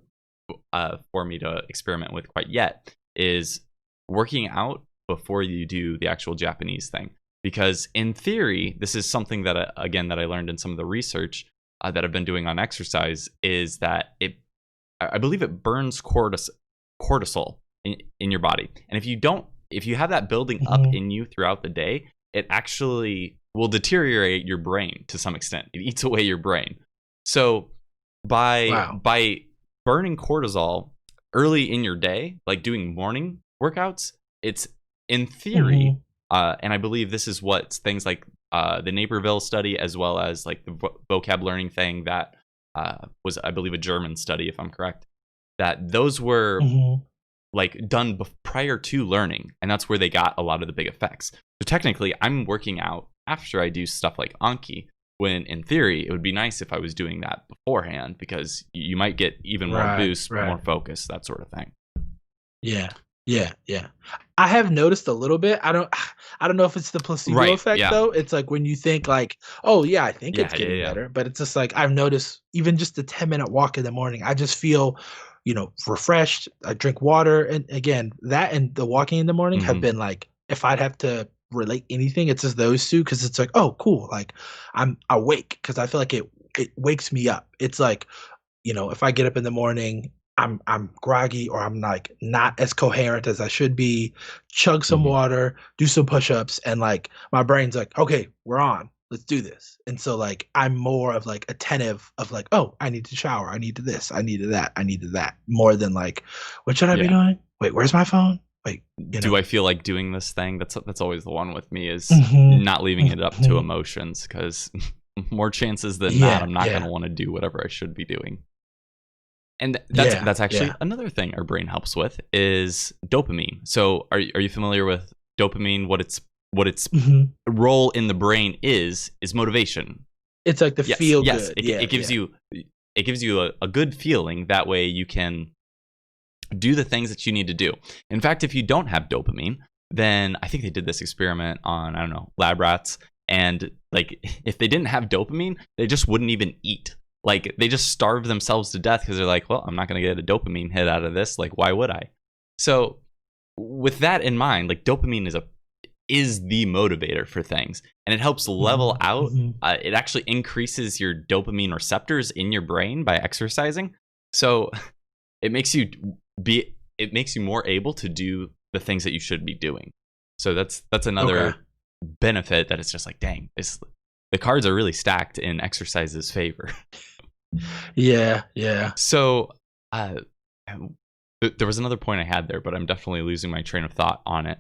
for me to experiment with quite yet, is working out before you do the actual Japanese thing. Because in theory, this is something that I learned in some of the research, that I've been doing on exercise is that I believe it burns cortisol in your body. And if you have that building up in you throughout the day, it actually will deteriorate your brain to some extent. It eats away your brain. So by burning cortisol early in your day, like doing morning workouts, it's in theory, and I believe this is what things like the Naperville study, as well as like the vocab learning thing that was, I believe, a German study, if I'm correct, that those were like done prior to learning, and that's where they got a lot of the big effects. So technically, I'm working out after I do stuff like Anki, when in theory it would be nice if I was doing that beforehand, because you might get even more boost, more focus, that sort of thing. Yeah. I have noticed a little bit. I don't know if it's the placebo effect though. It's like when you think like, oh yeah, I think it's getting better, but it's just like I've noticed even just a 10-minute walk in the morning, I just feel, refreshed. I drink water, and again, that and the walking in the morning have been like, if I'd have to relate anything, it's just those two, because it's like, oh cool, like I'm awake, because I feel like it wakes me up. It's like, if I get up in the morning, I'm groggy, or I'm like not as coherent as I should be, chug some water, do some push-ups, and like my brain's like, okay, we're on, let's do this. And so like I'm more of like attentive of like, oh, I need to shower, I need to this, I need to that, I need to that, more than like, what should I be doing? Wait, where's my phone? Wait, do I feel like doing this thing? That's always the one with me, is not leaving it up to emotions, because more chances than not, I'm not going to want to do whatever I should be doing. And that's actually another thing our brain helps with is dopamine. So are you familiar with dopamine? What its role in the brain is motivation. It's like the feel good. It gives you a good feeling. That way you can do the things that you need to do. In fact, if you don't have dopamine, then I think they did this experiment on, I don't know, lab rats, and like if they didn't have dopamine, they just wouldn't even eat. Like they just starve themselves to death, because they're like, well, I'm not going to get a dopamine hit out of this. Like, why would I? So with that in mind, like dopamine is the motivator for things, and it helps level out. It actually increases your dopamine receptors in your brain by exercising. So it makes you more able to do the things that you should be doing. So that's another benefit, that it's just like, dang, the cards are really stacked in exercise's favor. Yeah. So there was another point I had there, but I'm definitely losing my train of thought on it.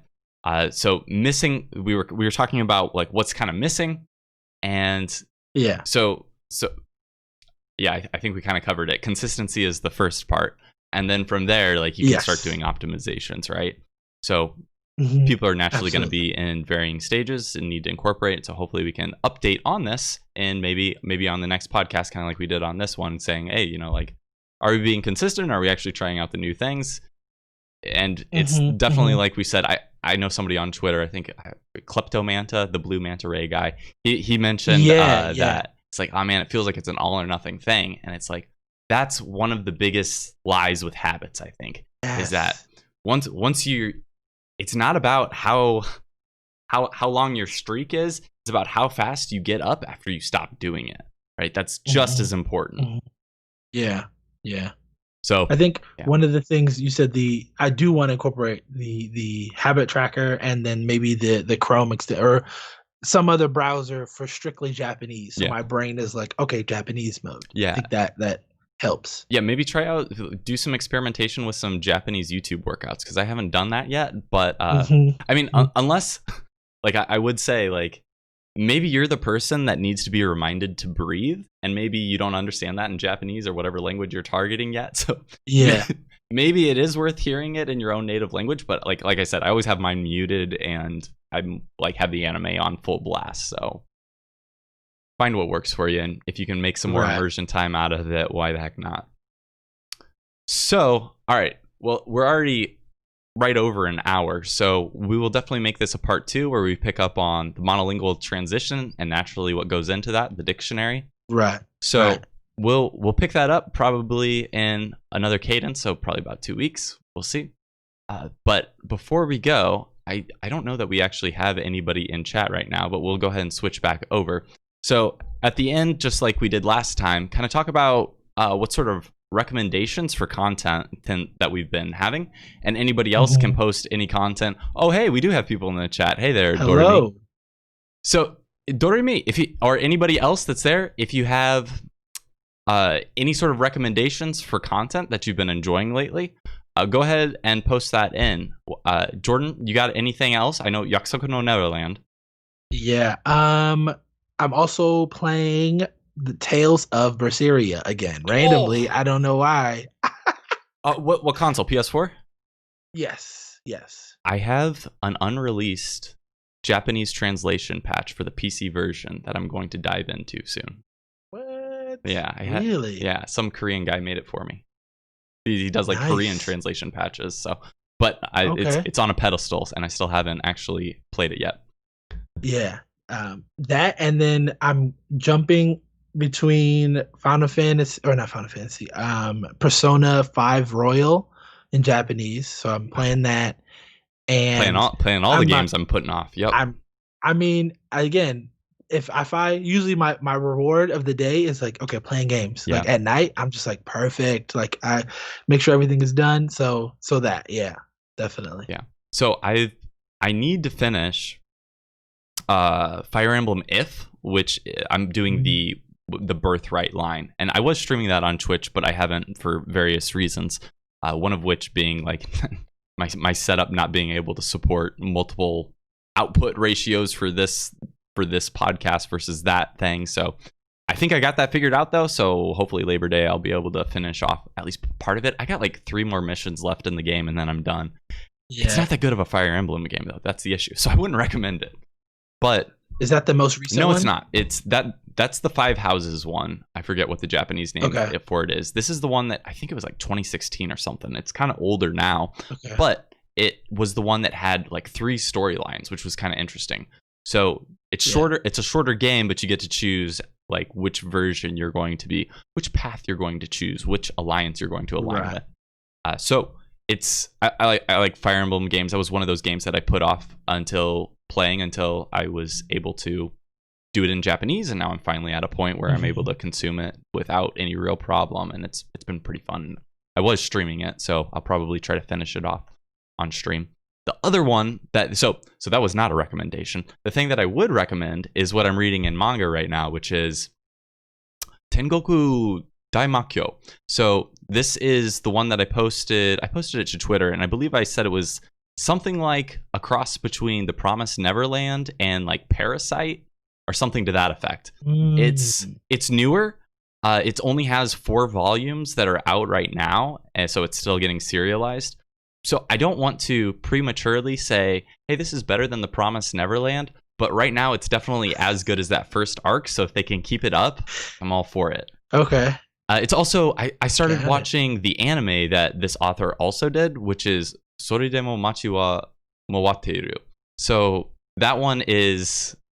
So missing, we were talking about like what's kind of missing, and so I think we kind of covered it. Consistency is the first part, and then from there, like you can start doing optimizations, right? So people are naturally going to be in varying stages and need to incorporate. So hopefully we can update on this, and maybe on the next podcast, kind of like we did on this one, saying, hey, like, are we being consistent? Are we actually trying out the new things? And it's definitely like we said. I know somebody on Twitter, I think Kleptomanta, the blue manta ray guy, he mentioned that it's like, oh man, it feels like it's an all or nothing thing. And it's like, that's one of the biggest lies with habits, I think, is that once you, it's not about how long your streak is. It's about how fast you get up after you stop doing it, right? That's just as important. Yeah. So I think one of the things you said, I do want to incorporate the habit tracker, and then maybe the Chrome or some other browser for strictly Japanese. So my brain is like, okay, Japanese mode. Yeah, I think that helps. Yeah, maybe do some experimentation with some Japanese YouTube workouts, because I haven't done that yet. But I mean, unless like I would say, like, maybe you're the person that needs to be reminded to breathe, and maybe you don't understand that in Japanese or whatever language you're targeting yet. So maybe it is worth hearing it in your own native language. But like I said, I always have mine muted, and I'm like have the anime on full blast. So find what works for you, and if you can make some more immersion time out of it, why the heck not? So, all right. Well, we're already right over an hour, so we will definitely make this a part 2, where we pick up on the monolingual transition and naturally what goes into that, the dictionary. Right. So we'll pick that up probably in another cadence, so probably about 2 weeks. We'll see. But before we go, I don't know that we actually have anybody in chat right now, but we'll go ahead and switch back over. So at the end, just like we did last time, kind of talk about what sort of recommendations for content that we've been having, and anybody else can post any content. Oh, hey, we do have people in the chat. Hey there, hello. Doremi. So Doremi, if you or anybody else that's there, if you have any sort of recommendations for content that you've been enjoying lately, go ahead and post that in. Jordan, you got anything else? I know Yaksoku no Neverland. Yeah. I'm also playing the Tales of Berseria again. Randomly, I don't know why. What console? PS4? Yes. I have an unreleased Japanese translation patch for the PC version that I'm going to dive into soon. What? Yeah, really? Yeah, some Korean guy made it for me. He does like Korean translation patches. So, but it's on a pedestal, and I still haven't actually played it yet. Yeah, that, and then I'm jumping between Persona 5 Royal in Japanese. So I'm playing that, and playing all the games I'm putting off. Yep. I mean, again, if I usually my reward of the day is like, okay, playing games. Yeah. Like at night, I'm just like perfect. Like I make sure everything is done. So that, yeah, definitely. Yeah. So I need to finish Fire Emblem If, which I'm doing the Birthright line, and I was streaming that on Twitch, but I haven't for various reasons. One of which being like my setup not being able to support multiple output ratios for this podcast versus that thing. So I think I got that figured out though. So hopefully Labor Day I'll be able to finish off at least part of it. I got like 3 more missions left in the game, and then I'm done. Yeah. It's not that good of a Fire Emblem game though. That's the issue. So I wouldn't recommend it. But is that the most recent one? No, it's not. It's that's the 5 Houses one. I forget what the Japanese name for it is. This is the one that I think it was like 2016 or something. It's kind of older now, but it was the one that had like 3 storylines, which was kind of interesting. So it's shorter. It's a shorter game, but you get to choose like which version you're going to be, which path you're going to choose, which alliance you're going to align with. So it's I like Fire Emblem games. That was one of those games that I put off until I was able to do it in Japanese, and now I'm finally at a point where I'm able to consume it without any real problem, and it's been pretty fun. I was streaming it, so I'll probably try to finish it off on stream. The other one that so that was not a recommendation. The thing that I would recommend is what I'm reading in manga right now, which is Tengoku Daimakyo. So this is the one that I posted. I posted it to Twitter, and I believe I said it was something like a cross between The Promised Neverland and like Parasite or something to that effect. It's newer. It only has 4 volumes that are out right now, and so it's still getting serialized. So I don't want to prematurely say, hey, this is better than The Promised Neverland, but right now it's definitely as good as that first arc. So if they can keep it up, I'm all for it. Okay. It's also, I started watching the anime that this author also did, which is それでも町は廻っている. So that one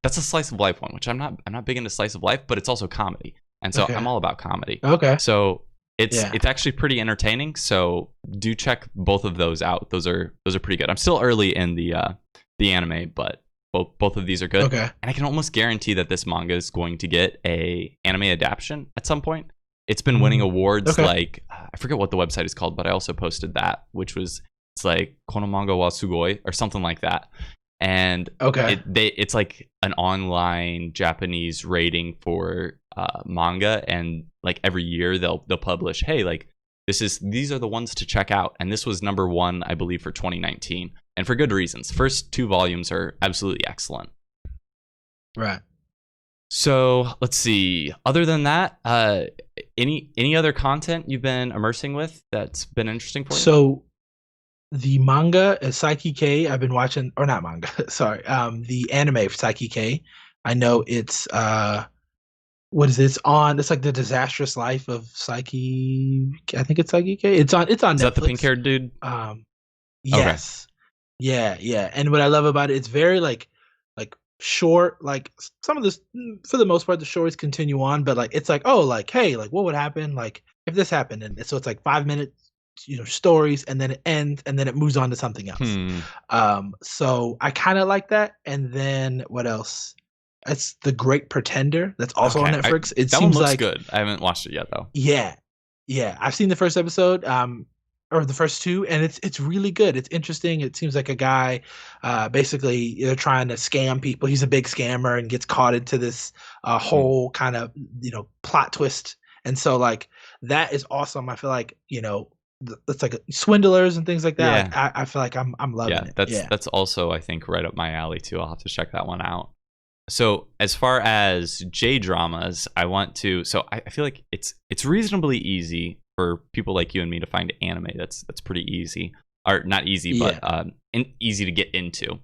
that's a slice of life one, which I'm not big into slice of life, but it's also comedy. And so I'm all about comedy. Okay. So it's actually pretty entertaining. So do check both of those out. Those are pretty good. I'm still early in the anime, but both of these are good. Okay. And I can almost guarantee that this manga is going to get a anime adaptation at some point. It's been winning awards like I forget what the website is called, but I also posted that, which was it's like Kono manga wa sugoi or something like that. And it's like an online Japanese rating for manga, and like every year they'll publish, hey, like these are the ones to check out, and this was number 1, I believe, for 2019, and for good reasons. First 2 volumes are absolutely excellent. Right. So let's see. Other than that, any other content you've been immersing with that's been interesting for you? So the manga is Saiki K. I've been watching, or not manga, sorry. The anime for Saiki K. I know it's what is this on? It's like the disastrous life of Saiki. I think it's Saiki K. It's on Netflix. Is that the pink-haired dude? Yes. Okay. Yeah. And what I love about it, it's very like short. Like some of this, for the most part, the stories continue on, but like it's like, oh, like hey, like what would happen like if this happened? And so it's like 5 minutes, stories, and then it ends, and then it moves on to something else. So I kind of like that. And then what else? It's The Great Pretender. That's also on Netflix. That seems one looks like good. I haven't watched it yet though. Yeah. I've seen the first episode, or the first two, and it's really good. It's interesting. It seems like a guy, basically they're trying to scam people. He's a big scammer and gets caught into this whole kind of plot twist. And so like that is awesome. I feel like it's like swindlers and things like that. Yeah. Like, I feel like I'm loving it. That's also I think right up my alley too. I'll have to check that one out. So as far as J dramas, I feel like it's reasonably easy for people like you and me to find anime that's pretty easy, or not easy, but easy to get into.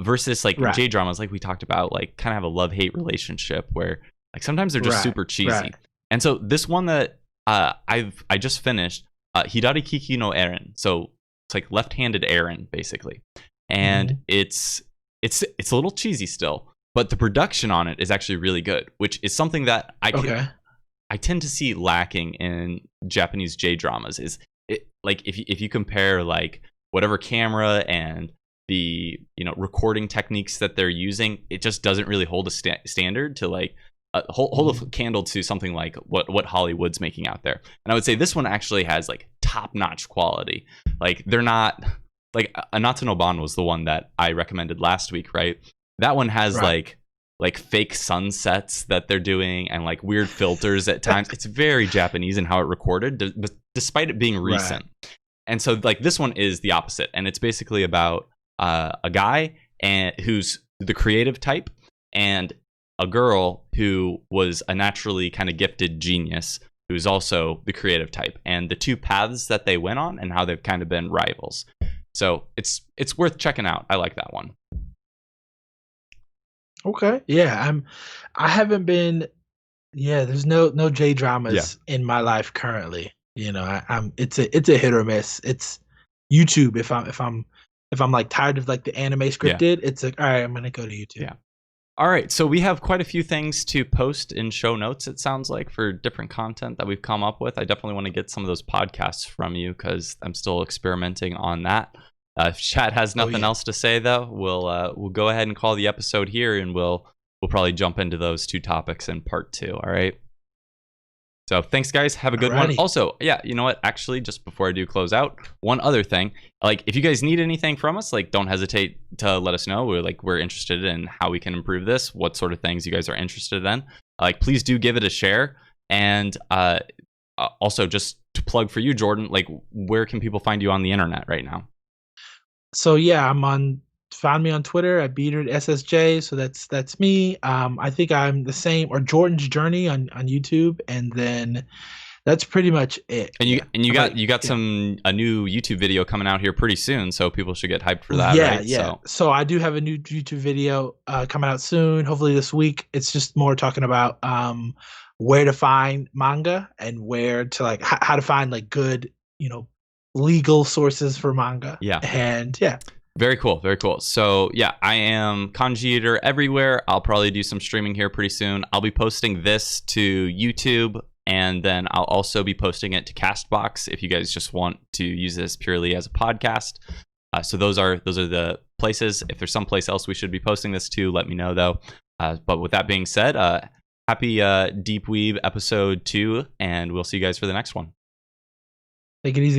Versus like J dramas, like we talked about, like kind of have a love-hate relationship where like sometimes they're just super cheesy. Right. And so this one that I just finished,左ききのエレン. So it's like left-handed Aaron basically, and it's a little cheesy still. But the production on it is actually really good, which is something that I tend to see lacking in Japanese J dramas. Is it like if you compare like whatever camera and the recording techniques that they're using, it just doesn't really hold a standard to like hold a candle to something like what Hollywood's making out there. And I would say this one actually has like top notch quality. Like they're not like Anata no Ban was the one that I recommended last week, right? That one has like fake sunsets that they're doing and like weird filters at times. It's very Japanese in how it recorded, but despite it being recent. Right. And so like this one is the opposite, and it's basically about a guy who's the creative type and a girl who was a naturally kind of gifted genius who's also the creative type, and the two paths that they went on and how they've kind of been rivals. So it's worth checking out. I like that one. Okay. Yeah, I haven't been. Yeah, there's no J dramas in my life currently. It's a hit or miss. It's YouTube. If I'm like tired of like the anime scripted, it's like, all right, I'm gonna go to YouTube. Yeah. All right. So we have quite a few things to post in show notes. It sounds like for different content that we've come up with. I definitely want to get some of those podcasts from you because I'm still experimenting on that. If Chad has nothing else to say, though, we'll go ahead and call the episode here, and we'll probably jump into those two topics in part 2. All right. So thanks, guys. Have a good one. Also, you know what? Actually, just before I do close out, one other thing. Like, if you guys need anything from us, like, don't hesitate to let us know. We're interested in how we can improve this. What sort of things you guys are interested in? Like, please do give it a share. And also, just to plug for you, Jordan. Like, where can people find you on the internet right now? So found me on Twitter at BeaterSSJ. So that's me. I think I'm the same, or Jordan's Journey on YouTube, and then that's pretty much it. And you got a new YouTube video coming out here pretty soon, so people should get hyped for that. Yeah, right? yeah. So I do have a new YouTube video coming out soon, hopefully this week. It's just more talking about where to find manga and where to like how to find like good legal sources for manga. Yeah. And very cool. Very cool. So I am KanjiEater everywhere. I'll probably do some streaming here pretty soon. I'll be posting this to YouTube, and then I'll also be posting it to Castbox if you guys just want to use this purely as a podcast. So those are the places. If there's someplace else we should be posting this to, let me know though. But with that being said, happy Deep Weeb episode 2, and we'll see you guys for the next one. Take it easy.